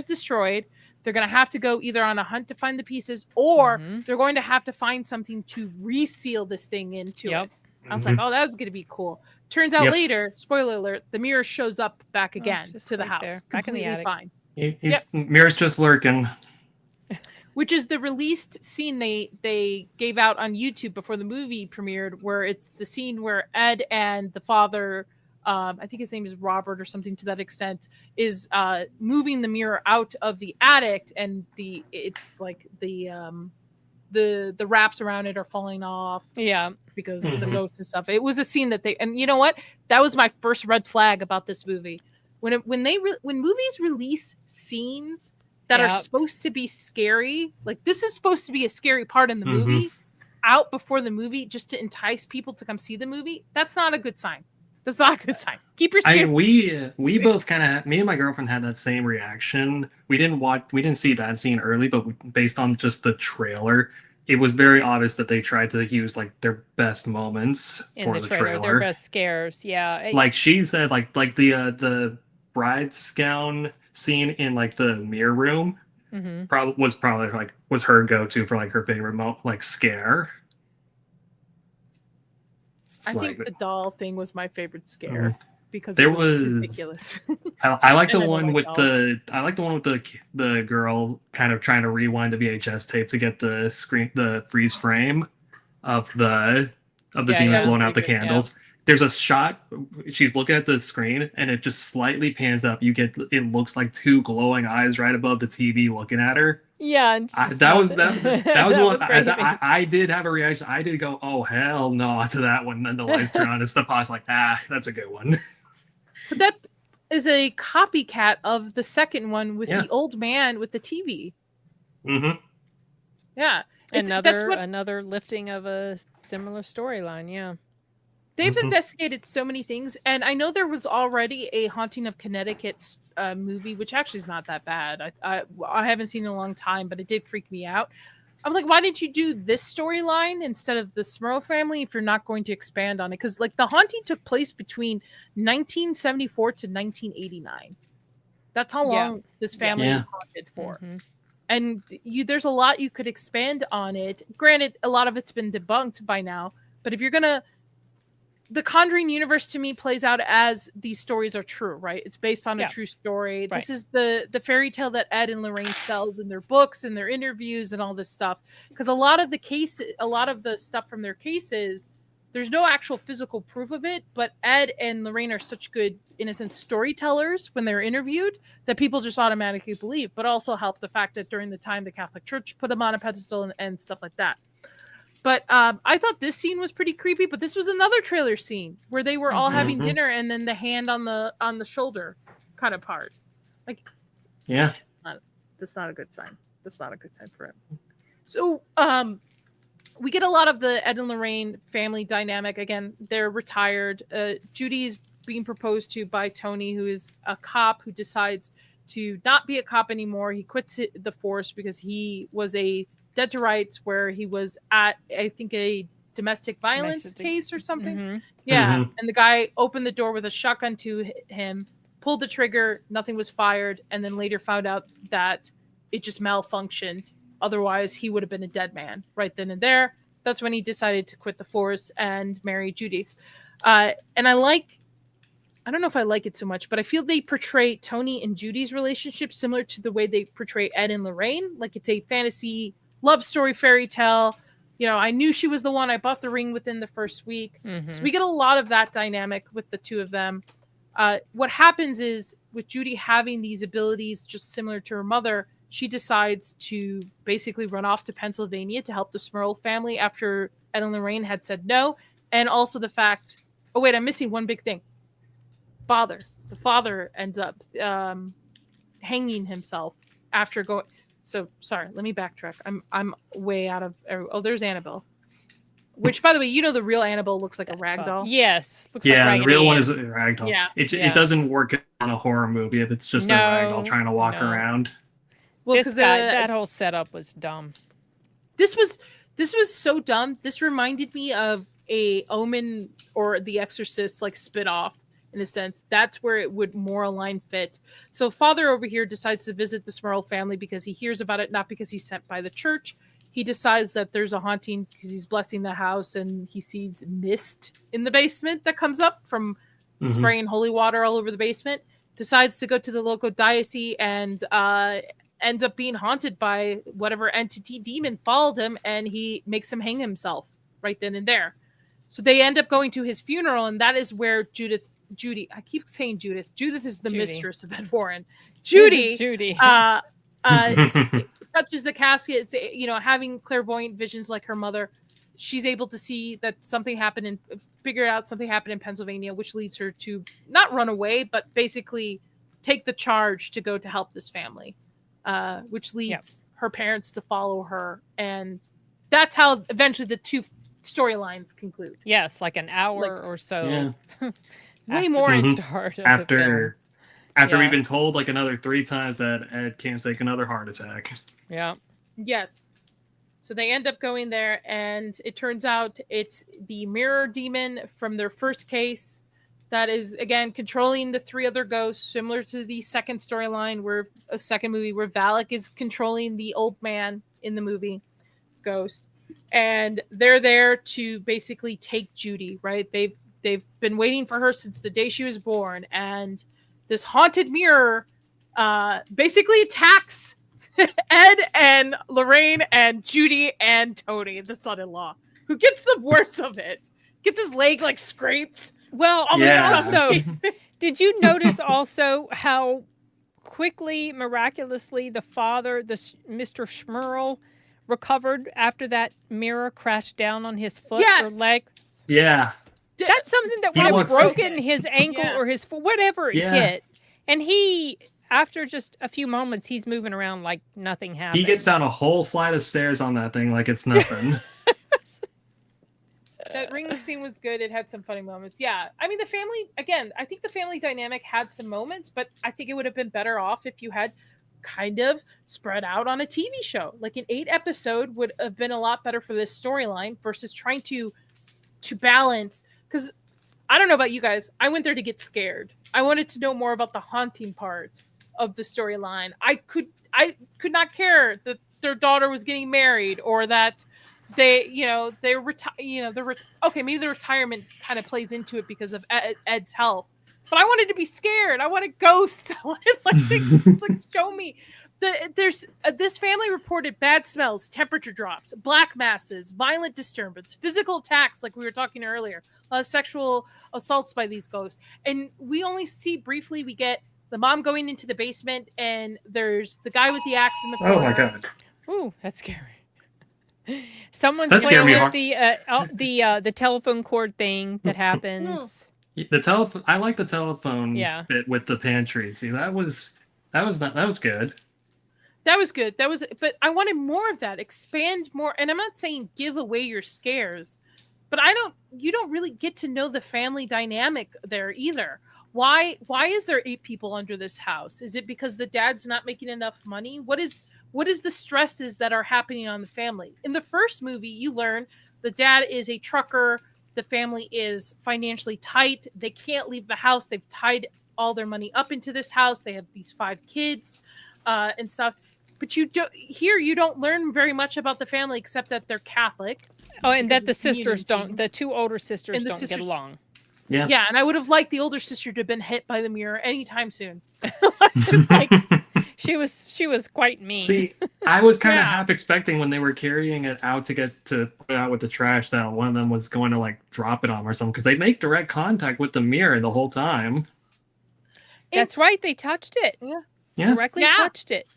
destroyed. They're going to have to go either on a hunt to find the pieces, or they're going to have to find something to reseal this thing into it. I was like, oh, that was going to be cool. Turns out later, spoiler alert, the mirror shows up back again to the house. There, back in the attic. Fine. Mirror's just lurking. Which is the released scene they gave out on YouTube before the movie premiered, where it's the scene where Ed and the father, I think his name is Robert or something to that extent, is moving the mirror out of the attic, and it's like the wraps around it are falling off. Yeah. Because the ghosts and stuff. It was a scene that and you know what? That was my first red flag about this movie. When movies release scenes that are supposed to be scary, like this is supposed to be a scary part in the movie, out before the movie just to entice people to come see the movie, that's not a good sign. That's not a good sign. Keep your scares. We both kind of me and my girlfriend had that same reaction. We didn't see that scene early, but based on just the trailer, it was very obvious that they tried to use like their best moments In for the the trailer, their trailer. best scares. Yeah. Like she said, like the bride's gown scene in like the mirror room Mm-hmm. probably like was her go-to for like her favorite like scare. I It's think like the doll thing was my favorite scare because there it was was ridiculous. I like the And I don't one like with dolls. I like the one with the girl kind of trying to rewind the VHS tape to get the freeze frame of the Yeah, demon yeah, it was blowing out the pretty good, yeah. candles. There's a shot she's looking at the screen and it just slightly pans up. You get it looks like two glowing eyes right above the TV looking at her. Yeah, and That was that was that one was crazy. I did have a reaction. I did go, oh hell no to that one. Then the lights turn on and stuff. I was like, that's a good one. But that is a copycat of the second one with Yeah. the old man with the TV. Mm-hmm. Yeah. That's Another what another lifting of a similar storyline. Yeah. they've Mhm. investigated so many things. And I know there was already a Haunting of Connecticut movie, which actually is not that bad. I haven't seen it in a long time, but it did freak me out. I'm like, why didn't you do this storyline instead of the Smurl family if you're not going to expand on it? Because like the haunting took place between 1974 to 1989. That's how Yeah. long this family Yeah. was haunted for. Mhm. And there's a lot you could expand on it. Granted, a lot of it's been debunked by now, but if you're gonna, the Conjuring universe to me plays out as these stories are true, right? It's based on Yeah. a true story. Right. This is the fairy tale that Ed and Lorraine sells in their books and their interviews and all this stuff. Because a lot of the stuff from their cases, there's no actual physical proof of it, but Ed and Lorraine are such good, in a sense, storytellers when they're interviewed that people just automatically believe, but also help the fact that during the time the Catholic Church put them on a pedestal and stuff like that. But I thought this scene was pretty creepy, but this was another trailer scene where they were all having Mhm. dinner and then the hand on the shoulder kind of part. Like, Yeah. that's not a good sign. That's not a good sign for him. So we get a lot of the Ed and Lorraine family dynamic. Again, they're retired. Judy's being proposed to by Tony, who is a cop who decides to not be a cop anymore. He quits the force because he was a dead to rights where he was at, I think, a domestic violence case or something. Mhm. Yeah. Mhm. And the guy opened the door with a shotgun to him, pulled the trigger, nothing was fired, and then later found out that it just malfunctioned. Otherwise, he would have been a dead man right then and there. That's when he decided to quit the force and marry Judith. And I don't know if I like it so much, but I feel they portray Tony and Judy's relationship similar to the way they portray Ed and Lorraine. Like it's a fantasy love story fairy tale. You know, I knew she was the one. I bought the ring within the first week. Mhm. So we get a lot of that dynamic with the two of them. What happens is with Judy having these abilities just similar to her mother, she decides to basically run off to Pennsylvania to help the Smurl family after Ed and Lorraine had said no. And also the fact, oh wait, I'm missing one big thing. The father ends up hanging himself after going. So sorry, let me backtrack. I'm way out of. Oh, there's Annabelle. Which, by the way, you know the real Annabelle looks like a rag doll. Yes. Looks Yeah, like the real Raggedy one Ann. is a ragdoll. Yeah. It doesn't work on a horror movie if it's just a ragdoll trying to walk No. around. Well, This because guy, that whole setup was dumb. this was so dumb. This reminded me of a Omen or The Exorcist like spit-off in a sense. That's where it would more align fit. So father over here decides to visit the Smurl family because he hears about it, not because he's sent by the church. He decides that there's a haunting because he's blessing the house and he sees mist in the basement that comes up from spraying holy water all over the basement. Decides to go to the local diocese and ends up being haunted by whatever entity demon followed him, and he makes him hang himself right then and there. So they end up going to his funeral, and that is where Judy, I keep saying Judith. Judith is the Judy. mistress of Ed Warren. Judy touches the casket. It's, you know, having clairvoyant visions like her mother, she's able to see that something happened and figure out something happened in Pennsylvania, which leads her to not run away, but basically take the charge to go to help this family, which leads her parents to follow her. And that's how eventually the two storylines conclude. Yes, like an hour or so. Yeah. Way after more the in- start of the film. After Yeah. we've been told like another 3 times that Ed can't take another heart attack. Yeah. Yes. So they end up going there, and it turns out it's the mirror demon from their first case that is, again, controlling the 3 other ghosts, similar to the second storyline, where a second movie where Valak is controlling the old man in the movie ghost. And they're there to basically take Judy, right? They've been waiting for her since the day she was born, and this haunted mirror basically attacks Ed and Lorraine and Judy and Tony, the son-in-law, who gets the worst of it. Gets his leg like scraped. Well, Yeah. also, did you notice also how quickly, miraculously, the father, Mr. Schmerl, recovered after that mirror crashed down on his foot or Yes. leg? Yeah. That's something that He would have looks- broken his ankle Yeah. or his foot, whatever it Yeah. hit. And he, after just a few moments, he's moving around like nothing happened. He gets down a whole flight of stairs on that thing like it's nothing. That ring scene was good. It had some funny moments. Yeah. I mean, the family, again, I think the family dynamic had some moments, but I think it would have been better off if you had kind of spread out on a TV show. Like an 8 episode would have been a lot better for this storyline versus trying to balance. Because I don't know about you guys. I went there to get scared. I wanted to know more about the haunting part of the storyline. I could not care that their daughter was getting married or that maybe the retirement kind of plays into it because of Ed's health. But I wanted to be scared. I wanted ghosts. I wanted things to show me. There's this family reported bad smells, temperature drops, black masses, violent disturbance, physical attacks, like we were talking earlier, sexual assaults by these ghosts. And we only see briefly. We get the mom going into the basement, and there's the guy with the axe in the corner. Oh my god. Ooh, that's scary. Someone's That playing scared me with the telephone cord thing that happens. The telephone. I like the telephone Yeah. bit with the pantry. See, that was good. That was good. But I wanted more of that. Expand more. And I'm not saying give away your scares, but you don't really get to know the family dynamic there either. Why is there 8 people under this house? Is it because the dad's not making enough money? What is the stresses that are happening on the family? In the first movie, you learn the dad is a trucker. The family is financially tight. They can't leave the house. They've tied all their money up into this house. They have these 5 kids and stuff. But you don't learn very much about the family except that they're Catholic. Oh, and that the Because the sisters community. the 2 older sisters And the don't sisters- get along. Yeah. Yeah, and I would have liked the older sister to have been hit by the mirror anytime soon. Just like, She was quite mean. See, I was kind of Yeah. half expecting when they were carrying it out to get to put it out with the trash that one of them was going to like drop it on or something because they make direct contact with the mirror the whole time. That's right. They touched it. Yeah. Directly Yeah. touched it.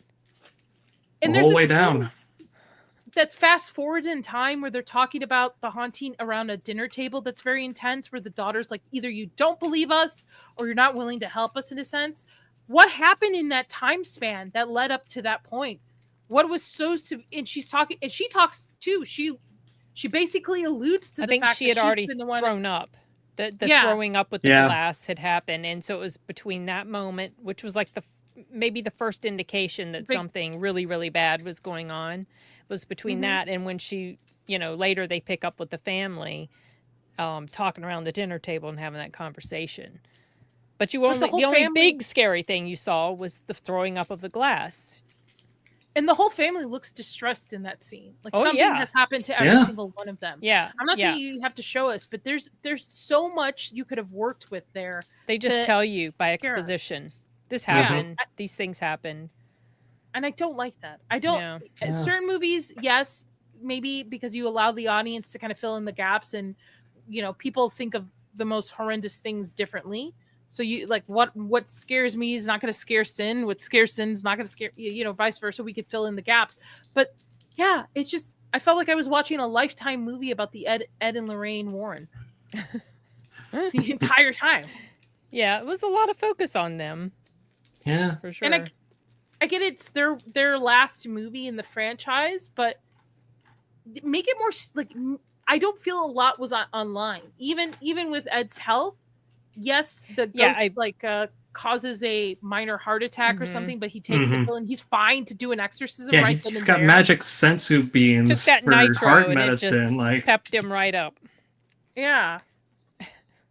and The there's whole a way scene down. that fast forward in time where they're talking about the haunting around a dinner table that's very intense, where the daughter's like, either you don't believe us or you're not willing to help us in a sense. What happened in that time span that led up to that point? What was so and she's talking, and she talks too. She basically alludes to I the think fact she that had she's already been the one. thrown up. The Yeah. throwing up with the Yeah. glass had happened, and so it was between that moment, which was like maybe the first indication that something really, really bad was going on, was between that and when she, later they pick up with the family, talking around the dinner table and having that conversation. But the whole only family- big scary thing you saw was the throwing up of the glass. And the whole family looks distressed in that scene. Like Oh, something yeah. has happened to every Yeah. single one of them. Yeah, I'm not yeah. saying you have to show us, but there's so much you could have worked with there. They just to tell you by scare us. exposition. This happened. Yeah. These things happened. And I don't like that. I don't. Yeah. Yeah. Certain movies, yes, maybe because you allow the audience to kind of fill in the gaps, and people think of the most horrendous things differently. So you like what scares me is not going to scare Sin. What scares Sin is not going to scare vice versa. We could fill in the gaps. But yeah, it's just I felt like I was watching a Lifetime movie about the Ed and Lorraine Warren the entire time. Yeah, it was a lot of focus on them, Yeah. for sure. And I get it's their last movie in the franchise, but make it more like I don't feel a lot was online. Even with Ed's health, yes, the ghost causes a minor heart attack or something, but he takes a pill and he's fine to do an exorcism right then he's and got there. magic sensu beans Took that for nitro heart and medicine. it just Like pepped him right up. Yeah.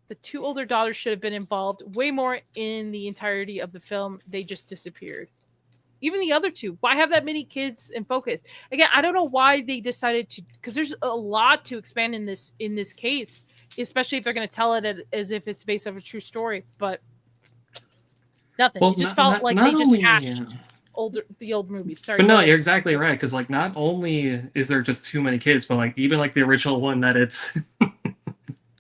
The two older daughters should have been involved way more in the entirety of the film. They just disappeared. Even the other two. Why have that many kids in focus? Again, I don't know why they decided to, because there's a lot to expand in this case, especially if they're going to tell it as if it's based off a true story. But nothing. It just felt like they just hashed the old movies. Sorry. But no, you're exactly right. Because like, not only is there just too many kids, but like even like the original one that it's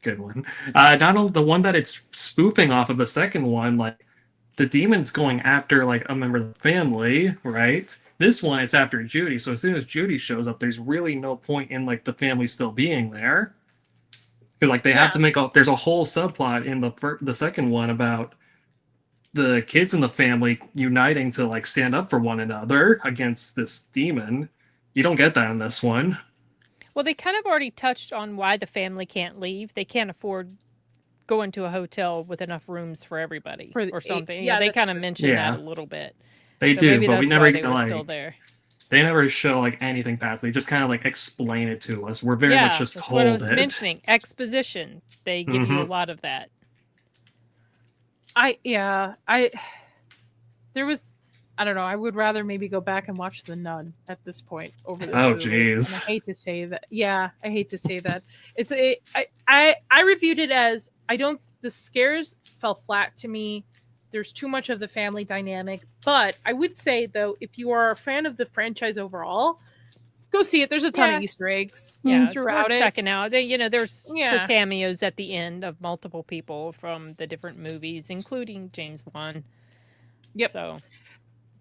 good one. Not only the one that it's spoofing off of the second one, like the demon's going after like a member of the family, right? This one it's after Judy. So as soon as Judy shows up, there's really no point in like the family still being there. Because like they have to make there's a whole subplot in the second one about the kids in the family uniting to like stand up for one another against this demon. You don't get that in this one. Well, they kind of already touched on why the family can't leave. They can't afford going to a hotel with enough rooms for everybody or something. Yeah, they kind of mentioned that a little bit. They do, but we never get like still there. They never show like anything past. They just kind of like explain it to us. We're very much just told what I was mentioning. Exposition. They give you a lot of that. I don't know. I would rather maybe go back and watch The Nun at this point over this. Oh, jeez. I hate to say that. Yeah, I hate to say that. I reviewed it as the scares fell flat to me. There's too much of the family dynamic. But I would say, though, if you are a fan of the franchise overall, go see it. There's a ton of Easter eggs throughout it. Checking out. There's cameos at the end of multiple people from the different movies, including James Wan. Yep. So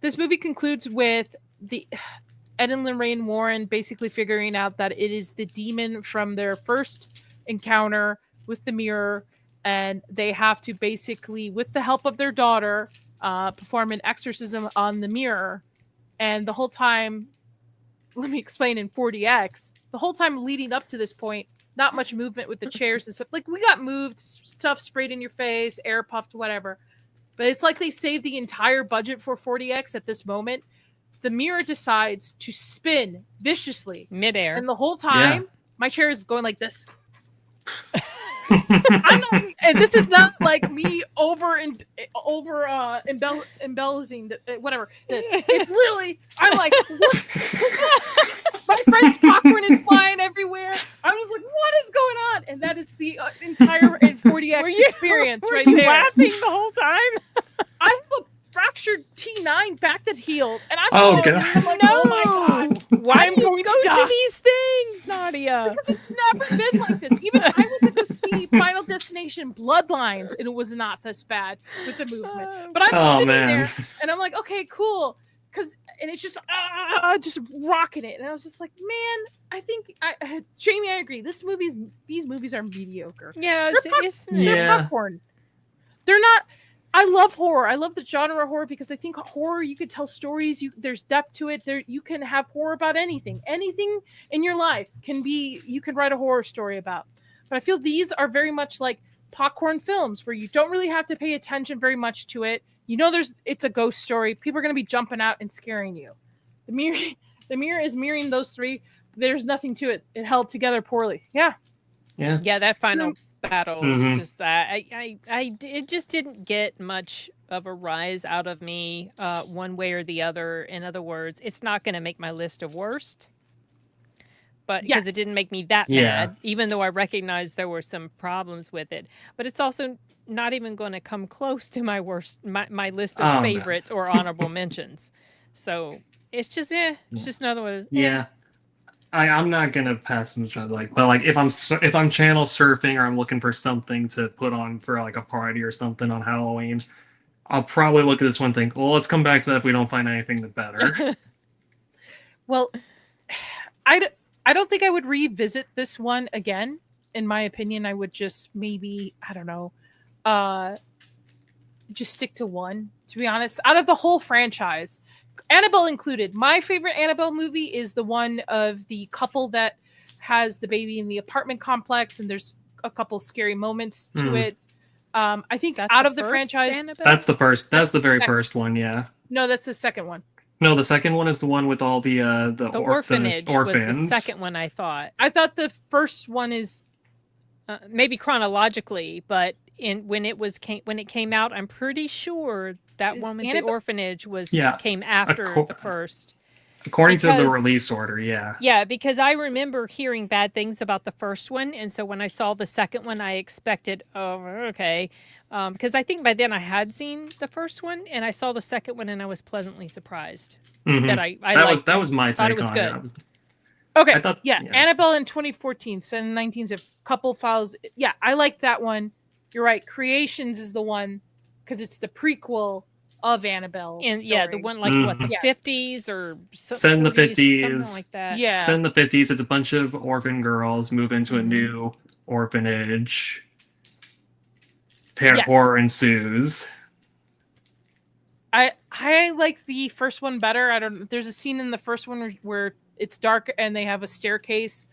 this movie concludes with Ed and Lorraine Warren basically figuring out that it is the demon from their first encounter with the mirror, and they have to basically, with the help of their daughter, perform an exorcism on the mirror. And the whole time, let me explain in 4DX, the whole time leading up to this point, not much movement with the chairs and stuff. Like, we got moved, stuff sprayed in your face, air puffed, whatever. But it's like they saved the entire budget for 4DX at this moment. The mirror decides to spin viciously. Midair. And the whole time, my chair is going like this. And this is not like me embellishing whatever this. It's literally, I'm like, what? My friend's popcorn is flying everywhere. I'm just like, what is going on? And that is the entire 4DX experience right there. Laughing the whole time. I have a fractured T9 back that's healed, and I'm oh my god, why am going to do these things, Nadia? Because it's never been like this. Even I went to go see Final Destination Bloodlines, and it was not this bad with the movement. But I'm sitting there, and I'm like, okay, cool, and it's just rocking it, and I was just like, man, I think Jamie, I agree. These movies are mediocre. Yeah, they're popcorn. They're not. I love horror. I love the genre of horror because I think horror, you can tell stories. There's depth to it. You can have horror about anything. Anything in your life you can write a horror story about. But I feel these are very much like popcorn films where you don't really have to pay attention very much to it. You know, it's a ghost story. People are going to be jumping out and scaring you. The mirror is mirroring those three. There's nothing to it. It held together poorly. Yeah. That final battle was just it just didn't get much of a rise out of me one way or the other. In other words, it's not going to make my list of worst, but because it didn't make me that mad, even though I recognized there were some problems with it. But it's also not even going to come close to my worst, my list of favorites or honorable mentions. So it's just it's just another one. I'm not gonna pass much on but like if I'm channel surfing or I'm looking for something to put on for like a party or something on Halloween, I'll probably look at this one and think, well, let's come back to that if we don't find anything better. Well, I don't think I would revisit this one again. In my opinion, I would just maybe, I don't know, just stick to one, to be honest. Out of the whole franchise, Annabelle included, my favorite Annabelle movie is the one of the couple that has the baby in the apartment complex, and there's a couple scary moments to it. I think out of the franchise, that's the first. That's the very first one. Yeah. No, that's the second one. No, the second one is the one with all the orphanage. The orphans. Was the second one, I thought. I thought the first one is maybe chronologically, but when it came out, I'm pretty sure that one with the orphanage came after the first. According to the release order, yeah. Yeah, because I remember hearing bad things about the first one, and so when I saw the second one, I expected, oh, okay. Because I think by then I had seen the first one, and I saw the second one, and I was pleasantly surprised that that was my take thought it was on good. it. Okay, Annabelle in 2014, 19's a couple files. Yeah, I like that one. You're right. Creations is the one because it's the prequel of Annabelle. And story. The one what, the 50s or set in the 50s, something like that. Yeah. Set in the 50s, it's a bunch of orphan girls move into a new orphanage. Horror ensues. I like the first one better. There's a scene in the first one where it's dark and they have a staircase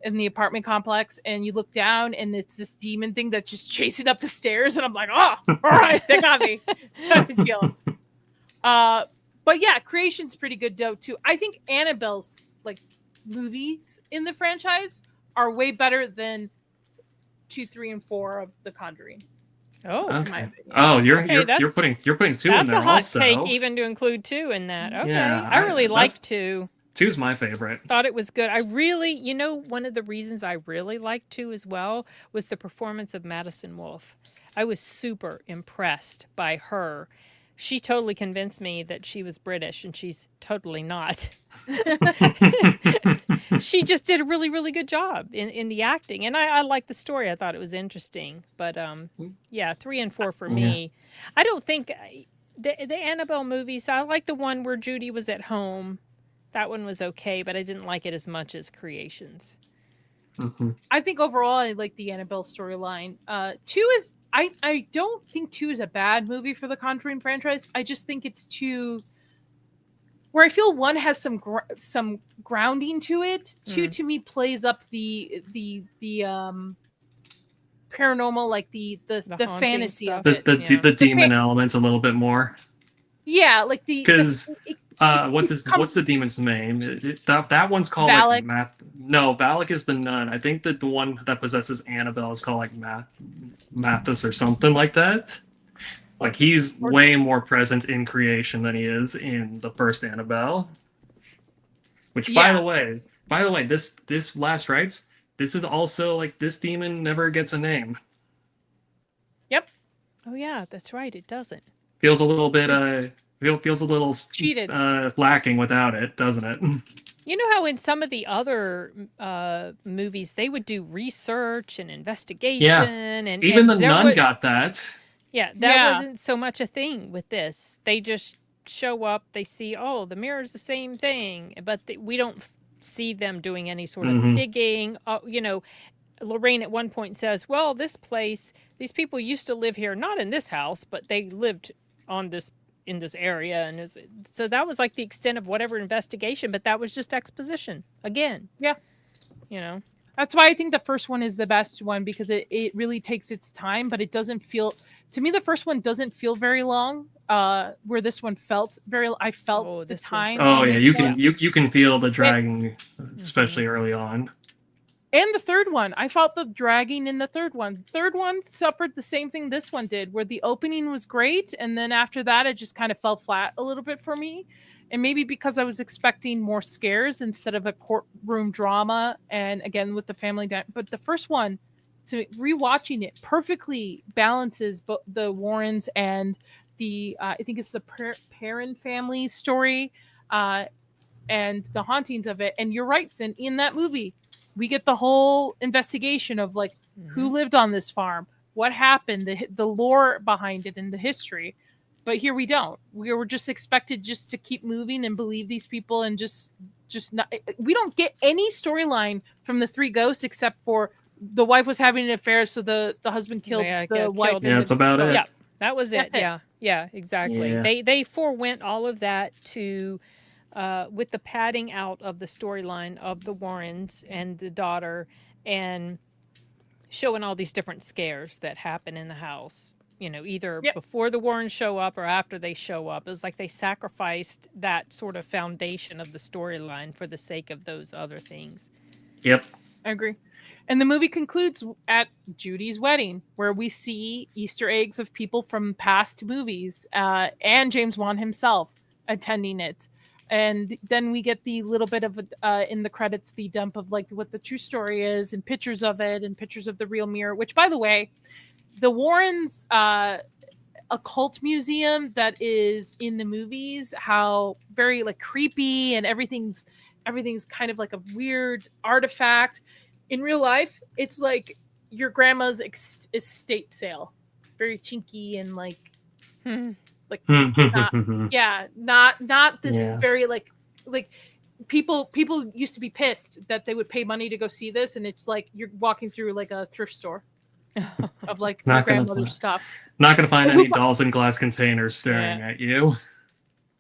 in the apartment complex, and you look down and it's this demon thing that's just chasing up the stairs, and I'm like, oh, all right, they got me. But yeah, Creation's pretty good though too. I think Annabelle's movies in the franchise are way better than 2, 3, and 4 of The Conjuring. Oh, okay. You're putting 2 in there. That's a hot also. take, even to include 2 in that. Okay, yeah, I really like 2. 2's my favorite. Thought it was good. I really, one of the reasons I really liked 2 as well was the performance of Madison Wolfe. I was super impressed by her. She totally convinced me that she was British, and she's totally not. She just did a really, really good job in the acting, and I liked the story. I thought it was interesting. But 3 and 4 for me. I don't think the Annabelle movies. I like the one where Judy was at home. That one was okay, but I didn't like it as much as Creations. I think overall I like the Annabelle storyline. 2 is I don't think 2 is a bad movie for the Conjuring franchise. I just think it's too where I feel 1 has some grounding to it. 2 to me plays up the paranormal, the fantasy stuff. of it. The demon elements a little bit more. Yeah, because what's the demon's name? That one's called Valak. No, Valak is the nun. I think that the one that possesses Annabelle is called Mathis or something like that. He's way more present in Creation than he is in the first Annabelle. Which, by the way, this last rites, this is also this demon never gets a name. Yep. Oh yeah, that's right. It doesn't. Feels a little bit feels a little cheated, lacking without it, doesn't it? You know how in some of the other movies they would do research and investigation, and even the nun got that. Yeah, that wasn't so much a thing with this. They just show up, they see, oh, the mirror's the same thing, but we don't see them doing any sort of digging. Lorraine at one point says, well, this place, these people used to live here, not in this house, but they lived in this area, and so that was the extent of whatever investigation, but that was just exposition again. Yeah. That's why I think the first one is the best one, because it really takes its time, but it doesn't feel, to me, the first one doesn't feel very long, where this one felt I felt the time. Oh yeah, you can feel the dragging, especially early on. And the third one, I felt the dragging in the third one. Third one suffered the same thing this one did, where the opening was great, and then after that, it just kind of fell flat a little bit for me. And maybe because I was expecting more scares instead of a courtroom drama, and again with the family. But the first one, to rewatching it, perfectly balances the Warrens and the I think it's the Perrin family story, and the hauntings of it. And you're right, Sin, in that movie, we get the whole investigation of who lived on this farm, what happened, the lore behind it, and the history. But here we don't. We were just expected just to keep moving and believe these people, and just not. We don't get any storyline from the 3 ghosts except for the wife was having an affair, so the husband killed the wife. Yeah, that's about it. Yeah, that was it. That's it. Yeah, exactly. Yeah. They forewent all of that to with the padding out of the storyline of the Warrens and the daughter, and showing all these different scares that happen in the house. Either Yep. before the Warrens show up or after they show up. It was like they sacrificed that sort of foundation of the storyline for the sake of those other things. Yep. I agree. And the movie concludes at Judy's wedding, where we see Easter eggs of people from past movies, and James Wan himself attending it. And then we get the little bit of in the credits, the dump of like what the true story is, and pictures of it, and pictures of the real mirror. Which, by the way, the Warrens' occult museum that is in the movies, how very like creepy, and everything's kind of like a weird artifact. In real life, it's like your grandma's estate sale, very chinky and like not, not this very like people used to be pissed that they would pay money to go see this, and it's like you're walking through like a thrift store of like your grandmother's stuff. Not gonna find any dolls in glass containers staring at you.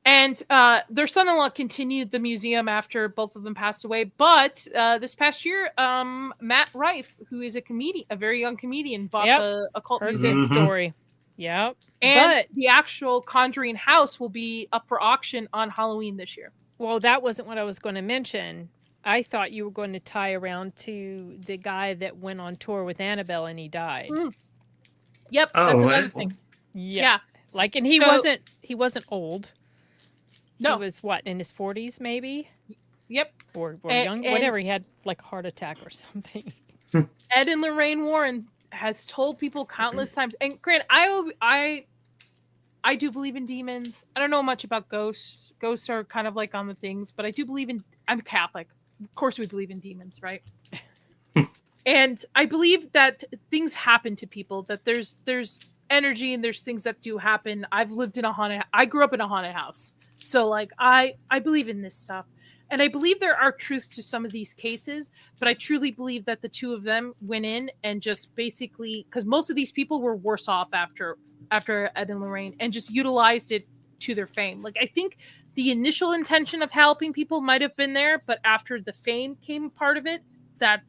And their son-in-law continued the museum after both of them passed away. But this past year, Matt Rife, who is a very young comedian, bought the occult museum. His story. Yep. And the actual Conjuring house will be up for auction on Halloween this year. Well, that wasn't what I was going to mention. I thought you were going to tie around to the guy that went on tour with Annabelle and he died. Mm. Yep, that's another thing. Yeah. Like, and he wasn't old. No. He was what, in his 40s maybe? Yep. Or young, whatever. He had like a heart attack or something. Ed and Lorraine Warren has told people countless times, and Grant, I do believe in demons. I don't know much about ghosts. Ghosts are kind of like on the things, but I do believe in. I'm Catholic. Of course, we believe in demons, right? And I believe that things happen to people. That there's energy and there's things that do happen. I've lived in I grew up in a haunted house, so like I believe in this stuff. And I believe there are truths to some of these cases, but I truly believe that the two of them went in and just basically, because most of these people were worse off after Ed and Lorraine, and just utilized it to their fame. Like, I think the initial intention of helping people might have been there, but after the fame came part of it, that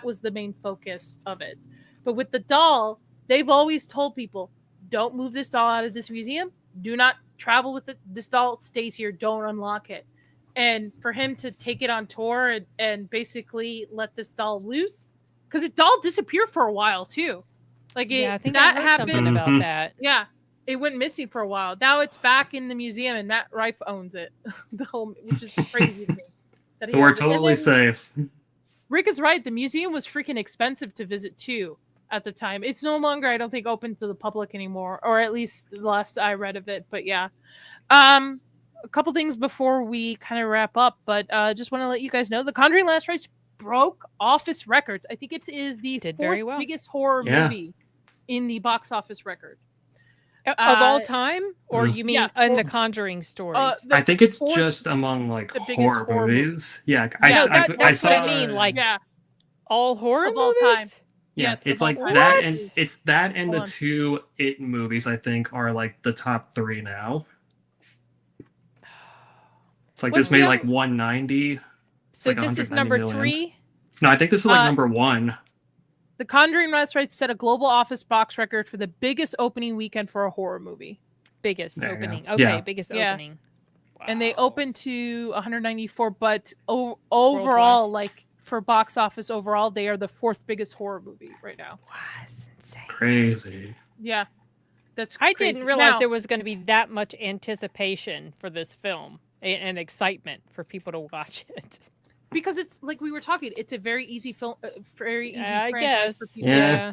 was the main focus of it. But with the doll, they've always told people, don't move this doll out of this museum. Do not travel with it. This doll stays here. Don't unlock it. And for him to take it on tour and basically let this doll loose, because the doll disappeared for a while too. Like I think that I heard happened something about that. Yeah, it went missing for a while. Now it's back in the museum, and Matt Rife owns it. Which is crazy to me. So we're totally safe. Rick is right. The museum was freaking expensive to visit too at the time. It's no longer, I don't think, open to the public anymore, or at least the last I read of it. But yeah. A couple things before we kind of wrap up, but just want to let you guys know the Conjuring Last Rites broke office records. I think it is the fourth biggest horror movie in the box office record. Of all time? Or you mean in the Conjuring stories? I think it's just among like horror movies. Yeah, that's what I mean. Like all horror of all movies? Time. Yeah, it's like that, and it's that and the two It movies, I think, are like the top three now. It's like this made like 190. So this is number 3? No, I think this is like number 1. The Conjuring Last Rites set a global office box record for the biggest opening weekend for a horror movie. Biggest opening. Okay, biggest opening. Wow. And they opened to 194, but overall, like for box office overall, they are the 4th biggest horror movie right now. Wow, that's insane. Crazy. Yeah. That's I didn't realize there was going to be that much anticipation for this film and excitement for people to watch it. Because it's like we were talking, it's a very easy film, very easy franchise guess. for people. Yeah.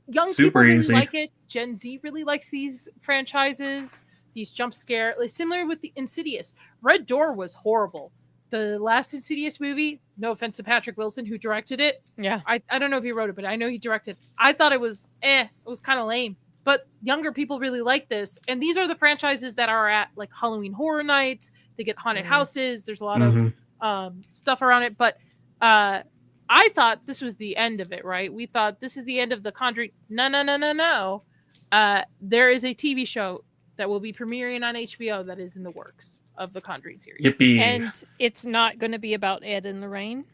Young Super people really easy. like it. Gen Z really likes these franchises, these jump scare, like similar with the Insidious. Red Door was horrible. The last Insidious movie, no offense to Patrick Wilson who directed it. Yeah. I don't know if he wrote it, but I know he directed. I thought it was it was kind of lame. But younger people really like this. And these are the franchises that are at like Halloween Horror Nights. They get haunted houses. There's a lot of stuff around it. But I thought this was the end of it, right? We thought this is the end of the Conjuring. No. There is a TV show that will be premiering on HBO that is in the works of the Conjuring series. Yippee. And it's not going to be about Ed and Lorraine.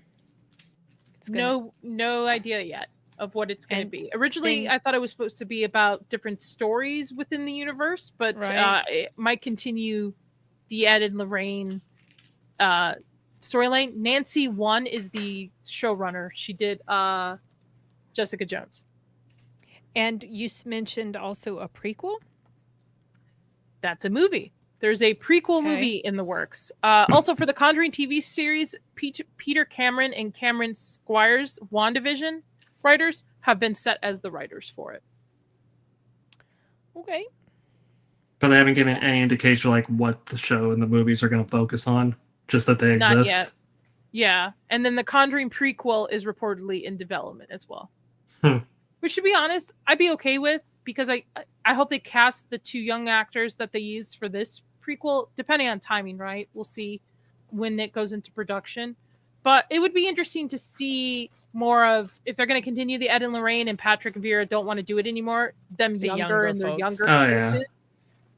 It's gonna... No idea yet of what it's going to And be. Originally, then- I thought it was supposed to be about different stories within the universe, but Right. it might continue the Ed and Lorraine storyline. Nancy One is the showrunner. She did Jessica Jones. And you mentioned also a prequel? That's a movie. There's a prequel Okay. movie in the works. Also, for the Conjuring TV series, Peter Cameron and Cameron Squires, WandaVision writers, have been set as the writers for it. Okay. But they haven't given any indication like what the show and the movies are going to focus on. Just that they exist. Not yet. Yeah. And then the Conjuring prequel is reportedly in development as well. Which, to be honest, I'd be okay with, because I hope they cast the two young actors that they used for this prequel, depending on timing, right? We'll see when it goes into production. But it would be interesting to see more of, if they're going to continue the Ed and Lorraine and Patrick and Vera don't want to do it anymore, them The younger younger and their folks. younger Oh, yeah. voices.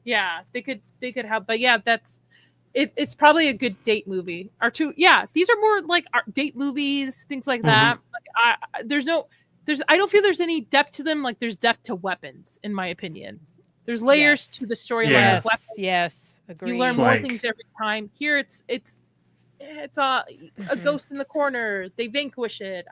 Yeah, they could have, but yeah, it's probably a good date movie or two. Yeah, these are more like date movies, things like that. Like, I don't feel there's any depth to them. Like, there's depth to Weapons, in my opinion. There's layers Yes. to the storyline Yeah. of Weapons. Yes. Agreed. You learn It's more like- things every time. Here, it's a ghost in the corner. They vanquish it.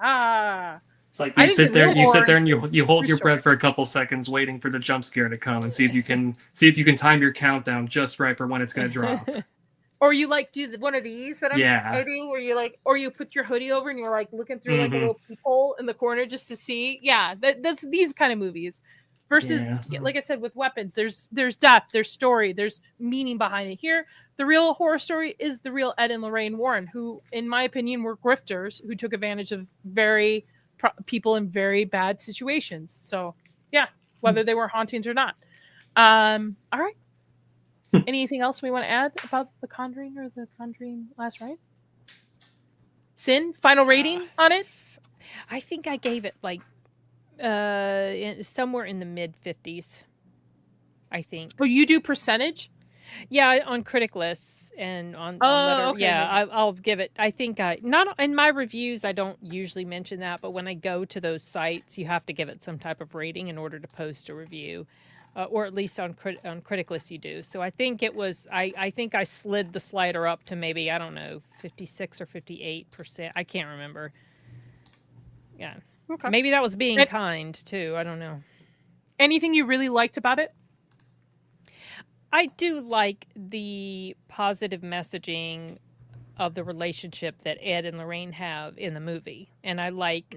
It's like I you think sit the there, real you sit horror there, and you hold true your story. breath for a couple seconds, waiting for the jump scare to come, and see if you can time your countdown just right for when it's going to drop. Or you like do one of these that Yeah. I do, where you like, or you put your hoodie over and you're like looking through like a Mhm. little peephole in the corner just to see. Yeah, that's these kind of movies. Versus, Yeah. like I said, with Weapons, there's depth, there's story, there's meaning behind it. Here, the real horror story is the real Ed and Lorraine Warren, who, in my opinion, were grifters who took advantage of people in very bad situations. So, yeah, whether they were hauntings or not. All right. Anything else we want to add about The Conjuring or The Conjuring Last Rite? Sin, final rating on it? I think I gave it like somewhere in the mid 50s. I think. Oh, you do percentage? Yeah, on critic lists and on Oh, letter. okay, Yeah, maybe. I'll give it. I think not in my reviews. I don't usually mention that, but when I go to those sites, you have to give it some type of rating in order to post a review, or at least on critic lists you do. So I think it was. I think I slid the slider up to maybe, I don't know, 56 or 58%. I can't remember. Yeah, Okay. maybe that was being And- kind too. I don't know. Anything you really liked about it? I do like the positive messaging of the relationship that Ed and Lorraine have in the movie, and I like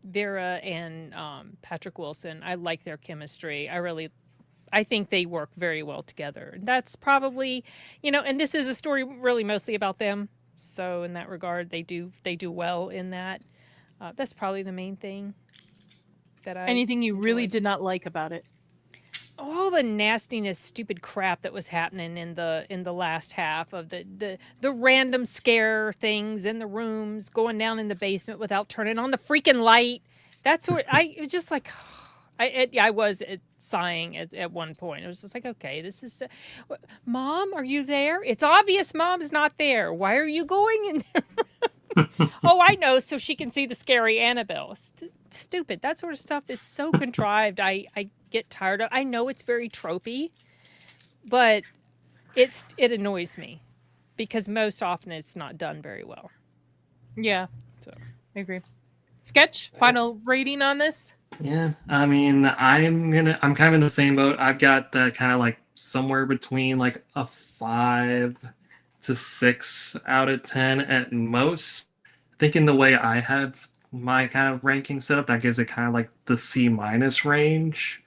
Vera and Patrick Wilson. I like their chemistry. I think they work very well together. And that's probably, and this is a story really mostly about them. So in that regard, they do well in that. That's probably the main thing that I Anything you really enjoyed. did not like about it? All the nastiness, stupid crap that was happening in the last half of the random scare things in the rooms, going down in the basement without turning on the freaking light. That's what it was just like. I was sighing at one point. It was just like, okay, this is, Mom, are you there? It's obvious Mom's not there. Why are you going in there? Oh, I know, so she can see the scary Annabelle. Stupid. That sort of stuff is so contrived. I get tired of. I know it's very tropey, but it annoys me because most often it's not done very well. Yeah. So. I agree. Sketch, final rating on this? Yeah, I mean, I'm kind of in the same boat. I've got that kind of like somewhere between like a 5 to 6 out of 10 at most. I think in the way I have my kind of ranking set up, that gives it kind of like the C- range.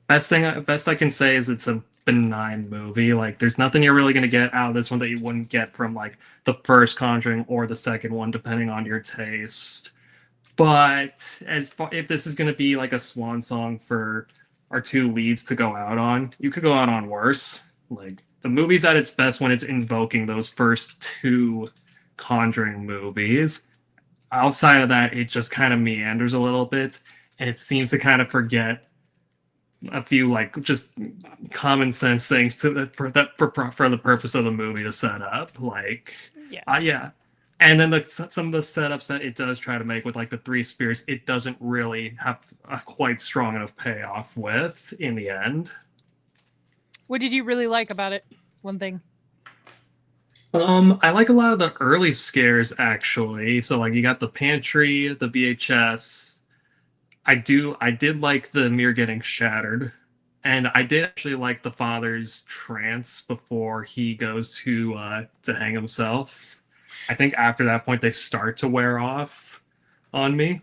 Best I can say is it's a benign movie. Like, there's nothing you're really going to get out of this one that you wouldn't get from like the first Conjuring or the second one, depending on your taste. But as far if this is going to be like a swan song for our two leads to go out on, you could go out on worse. Like, the movie's at its best when it's invoking those first two Conjuring movies. Outside of that, it just kind of meanders a little bit, and it seems to kind of forget a few like just common sense things for the purpose of the movie to set up. Like, Yes. yeah. And then some of the setups that it does try to make with like the three spirits, it doesn't really have a quite strong enough payoff with in the end. What did you really like about it? One thing. I like a lot of the early scares actually. So like you got the pantry, the VHS. I did like the mirror getting shattered. And I did actually like the father's trance before he goes to hang himself. I think after that point they start to wear off on me.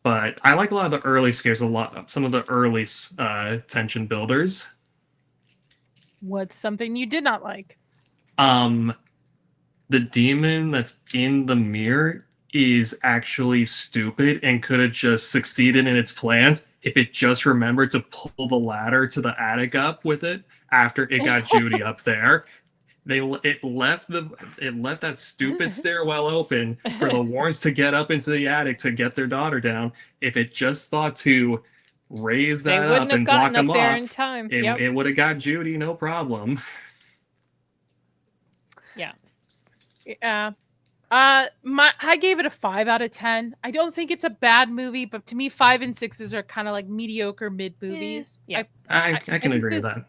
But I like a lot of the early scares, some of the early tension builders. What's something you did not like? The demon that's in the mirror is actually stupid and could have just succeeded in its plans if it just remembered to pull the ladder to the attic up with it after it got Judy up there. It left that stupid stairwell open for the Warrens to get up into the attic to get their daughter down. If it just thought to raise that up and block them off, in time. It would have got Judy, no problem. Yeah. Yeah. I gave it a 5 out of 10. I don't think it's a bad movie, but to me, 5 and 6s are kind of like mediocre mid movies. Yeah. I can agree with that.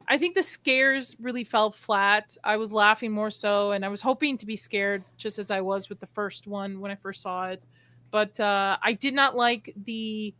I think the scares really fell flat. I was laughing more so, and I was hoping to be scared just as I was with the first one when I first saw it. But I did not like the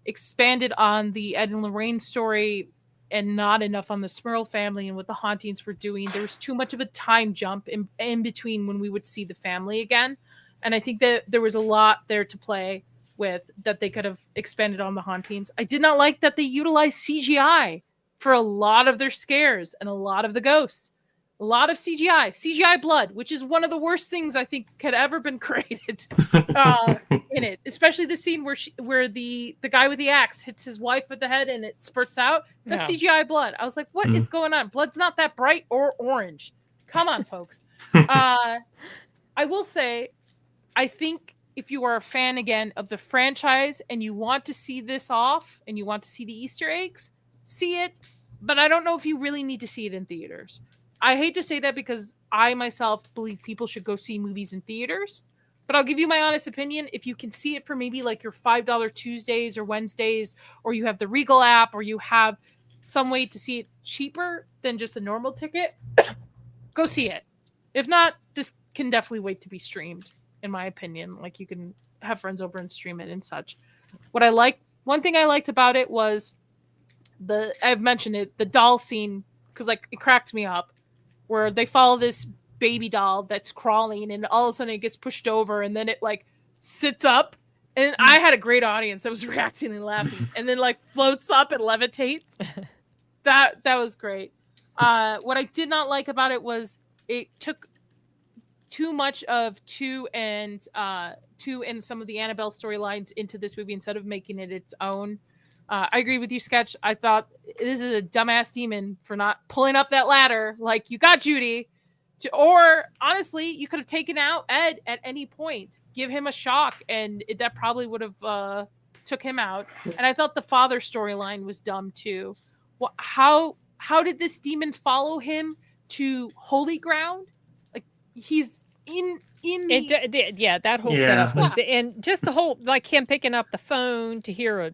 expanded on the Ed and Lorraine story and not enough on the Smurl family and what the hauntings were doing. There was too much of a time jump in between when we would see the family again. And I think that there was a lot there to play with that they could have expanded on the hauntings. I did not like that they utilized CGI for a lot of their scares and a lot of the ghosts. A lot of CGI blood, which is one of the worst things I think could ever been created in it. Especially the scene where the guy with the axe hits his wife with the head and it spurts out. That's CGI blood. I was like, what is going on? Blood's not that bright or orange. Come on, folks. I will say, I think if you are a fan again of the franchise and you want to see this off and you want to see the Easter eggs, see it. But I don't know if you really need to see it in theaters. I hate to say that because I myself believe people should go see movies in theaters, but I'll give you my honest opinion. If you can see it for maybe like your $5 Tuesdays or Wednesdays, or you have the Regal app, or you have some way to see it cheaper than just a normal ticket, go see it. If not, this can definitely wait to be streamed, in my opinion. Like you can have friends over and stream it and such. One thing I liked about it was I've mentioned it, the doll scene, because like it cracked me up. Where they follow this baby doll that's crawling and all of a sudden it gets pushed over and then it like sits up. And I had a great audience that was reacting and laughing and then like floats up and levitates. That was great. What I did not like about it was it took too much of two and some of the Annabelle storylines into this movie instead of making it its own. I agree with you, Sketch. I thought this is a dumbass demon for not pulling up that ladder. Like, you got Judy. Or, honestly, you could have taken out Ed at any point. Give him a shock, and that probably would have took him out. And I thought the father storyline was dumb, too. How did this demon follow him to Holy Ground? Like, he's in the... that whole setup was... And just the whole, like, him picking up the phone to hear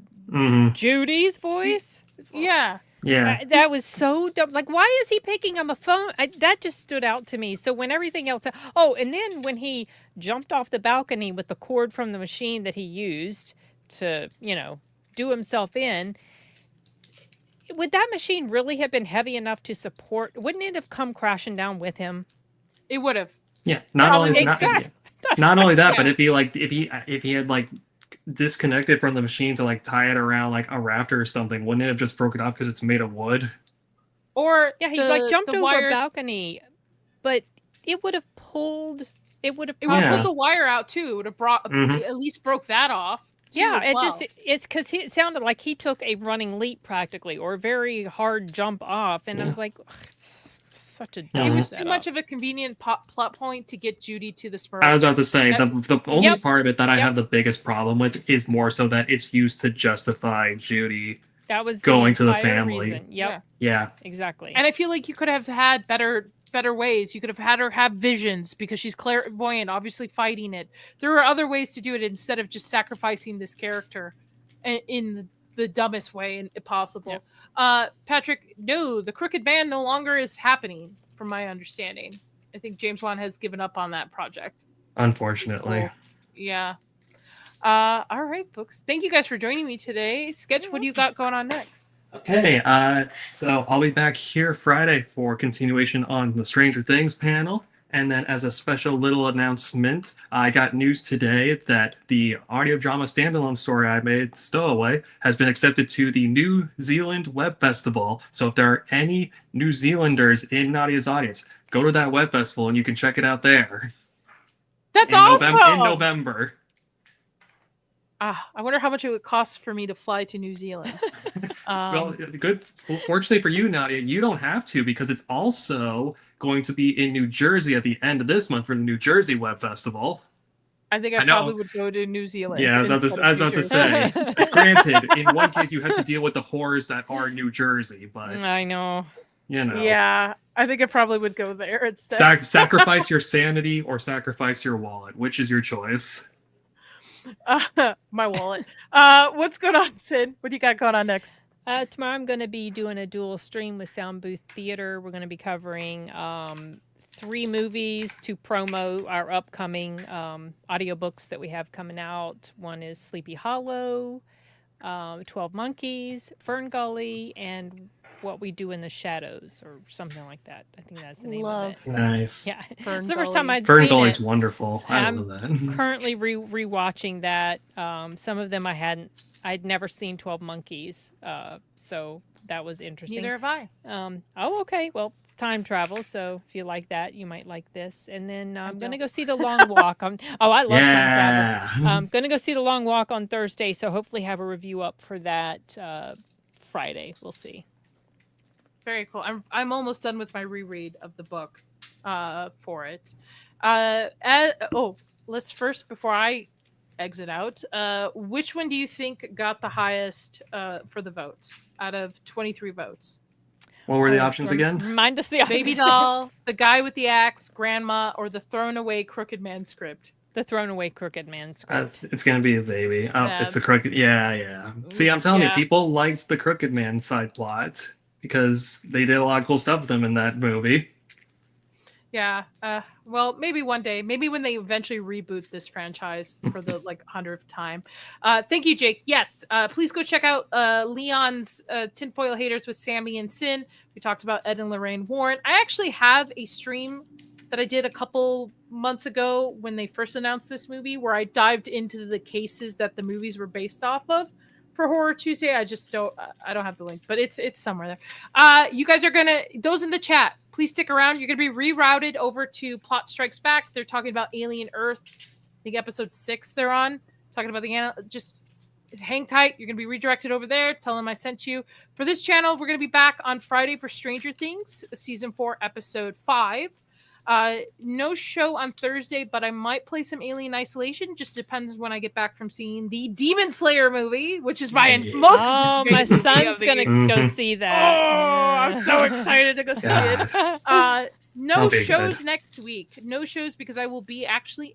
Judy's voice. Yeah. That was so dumb. Like, why is he picking up a phone? That just stood out to me. So when everything else... Oh, and then when he jumped off the balcony with the cord from the machine that he used to, do himself in, would that machine really have been heavy enough to support... Wouldn't it have come crashing down with him? It would have. Yeah. Not only that, but if he had like disconnected from the machine to like tie it around like a rafter or something, wouldn't it have just broken off because it's made of wood? Or he jumped over a balcony, but it would have pulled. It would have pulled the wire out too. It would have brought at least broke that off. It's because it sounded like he took a running leap practically, or a very hard jump off, and I was like, such a dumb It was setup. Too much of a convenient plot point to get Judy to the Smurf. I was about to say, the only part of it that I have the biggest problem with is more so that it's used to justify Judy That was going to the entire family. reason. Yep, Yeah. exactly. And I feel like you could have had better ways. You could have had her have visions because she's clairvoyant, obviously fighting it. There are other ways to do it instead of just sacrificing this character in the dumbest way possible. Patrick, no, the Crooked Man no longer is happening, from my understanding. I think James Wan has given up on that project. Unfortunately. Cool. Yeah. All right, folks. Thank you guys for joining me today. Sketch, what do you got going on next? Okay, so I'll be back here Friday for continuation on the Stranger Things panel. And then as a special little announcement, I got news today that the audio drama standalone story I made, Stowaway, has been accepted to the New Zealand Web Festival. So if there are any New Zealanders in Nadia's audience, go to that web festival and you can check it out there. That's awesome! In November. I wonder how much it would cost for me to fly to New Zealand. Well, good. Fortunately for you, Nadia, you don't have to because it's also going to be in New Jersey at the end of this month for the New Jersey Web Festival. I think I probably would go to New Zealand. Yeah, I was about to say. Granted, in one case you have to deal with the horrors that are New Jersey, but I know. You know. Yeah, I think I probably would go there instead. Sacrifice your sanity or sacrifice your wallet. Which is your choice? My wallet. What's going on, Sid? What do you got going on next? Tomorrow I'm going to be doing a dual stream with Sound Booth Theater. We're going to be covering 3 movies to promo our upcoming audiobooks that we have coming out. One is Sleepy Hollow, 12 Monkeys, Fern Gully, and What We Do in the Shadows, or something like that. I think that's the name of it. Nice. Yeah, Fern it's the first time Gully. I'd Fern seen Gully's it. wonderful. I love I'm that. currently rewatching that. Some of them I'd never seen 12 Monkeys, so that was interesting. Neither have I. Oh, okay. Well, it's time travel, so if you like that, you might like this. And then I'm going to go see The Long Walk. I love time travel. I'm going to go see The Long Walk on Thursday, so hopefully have a review up for that Friday. We'll see. Very cool. I'm almost done with my reread of the book for it. Let's first, before I exit out, which one do you think got the highest for the votes out of 23 votes? What were the options again? Remind us the Baby doll, the guy with the axe, grandma, or the thrown away crooked man script? The thrown away crooked man script. It's gonna be a baby. Oh, it's the crooked. Yeah. See, I'm telling you, people liked the crooked man side plot because they did a lot of cool stuff with him in that movie. Yeah. Well, maybe one day, maybe when they eventually reboot this franchise for the 100th time. Thank you, Jake. Yes. Please go check out Leon's Tinfoil Haters with Sammy and Sin. We talked about Ed and Lorraine Warren. I actually have a stream that I did a couple months ago when they first announced this movie, where I dived into the cases that the movies were based off of for Horror Tuesday. I don't have the link, but it's somewhere there. You guys are those in the chat, please stick around. You're gonna be rerouted over to Plot Strikes Back. They're talking about Alien Earth. I think episode 6 they're on, talking about just hang tight. You're gonna be redirected over there. Tell them I sent you. For this channel, we're gonna be back on Friday for Stranger Things season 4 episode 5. No show on Thursday, but I might play some Alien Isolation. Just depends when I get back from seeing the Demon Slayer movie, which is my most anticipated. My son's gonna go see that. Oh, I'm so excited to go see it. No shows next week. No shows because I will be actually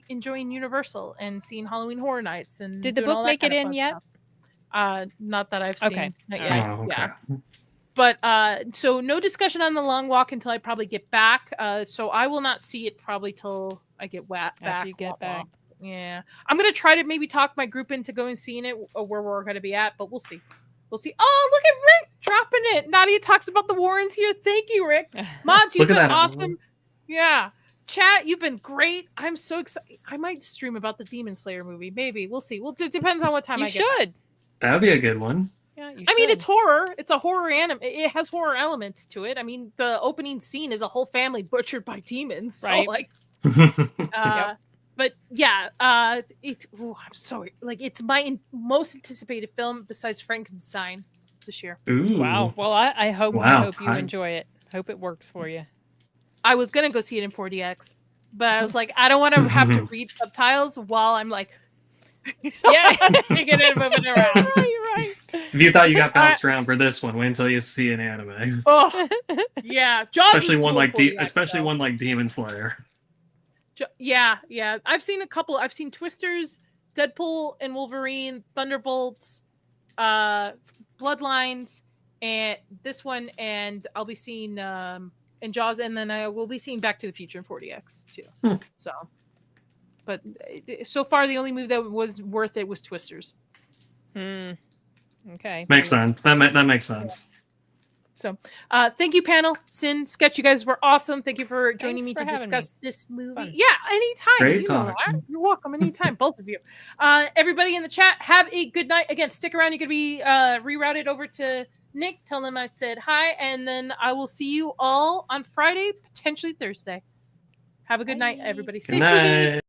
enjoying Universal and seeing Halloween Horror Nights. And did the book make it in yet? Not that I've seen. Okay. Not yet. Oh, okay. Yeah. But so no discussion on The Long Walk until I probably get back. So I will not see it probably till I get back. After you get back. Yeah. I'm going to try to maybe talk my group into going seeing it where we're going to be at, but we'll see. We'll see. Oh, look at Rick dropping it. Nadia talks about the Warrens here. Thank you, Rick. Mods, you've been awesome. Yeah. Chat, you've been great. I'm so excited. I might stream about the Demon Slayer movie. Maybe. We'll see. Well, it depends on what time I get back. That would be a good one. Yeah, I mean, it's horror. It's a horror anime. It has horror elements to it. I mean, the opening scene is a whole family butchered by demons. So, right. But yeah, I'm so it's my most anticipated film besides Frankenstein this year. Ooh. Wow. Well, I hope you enjoy it. Hope it works for you. I was gonna go see it in 4DX, but I was like, I don't want to have to read subtitles while I'm like Yeah. Taking it and moving around. right. If you thought you got bounced around for this one, wait until you see an anime. Oh, yeah. Jaws Especially is one cool like for you, especially though. one like Demon Slayer. Yeah. I've seen a couple. I've seen Twisters, Deadpool and Wolverine, Thunderbolts, Bloodlines, and this one, and I'll be seeing in Jaws, and then I will be seeing Back to the Future in 40X too. So, but so far the only movie that was worth it was Twisters. Okay. Makes sense. That makes sense. So, thank you, panel. Sin, Sketch, you guys were awesome. Thank you for joining Thanks me for to having discuss me. this movie. Fun. Yeah, anytime. Great you know talk. that. You're welcome anytime, both of you. Everybody in the chat, have a good night. Again, stick around. You're going to be rerouted over to Nick. Tell them I said hi, and then I will see you all on Friday, potentially Thursday. Have a good night, everybody. Stay Good spooky. night.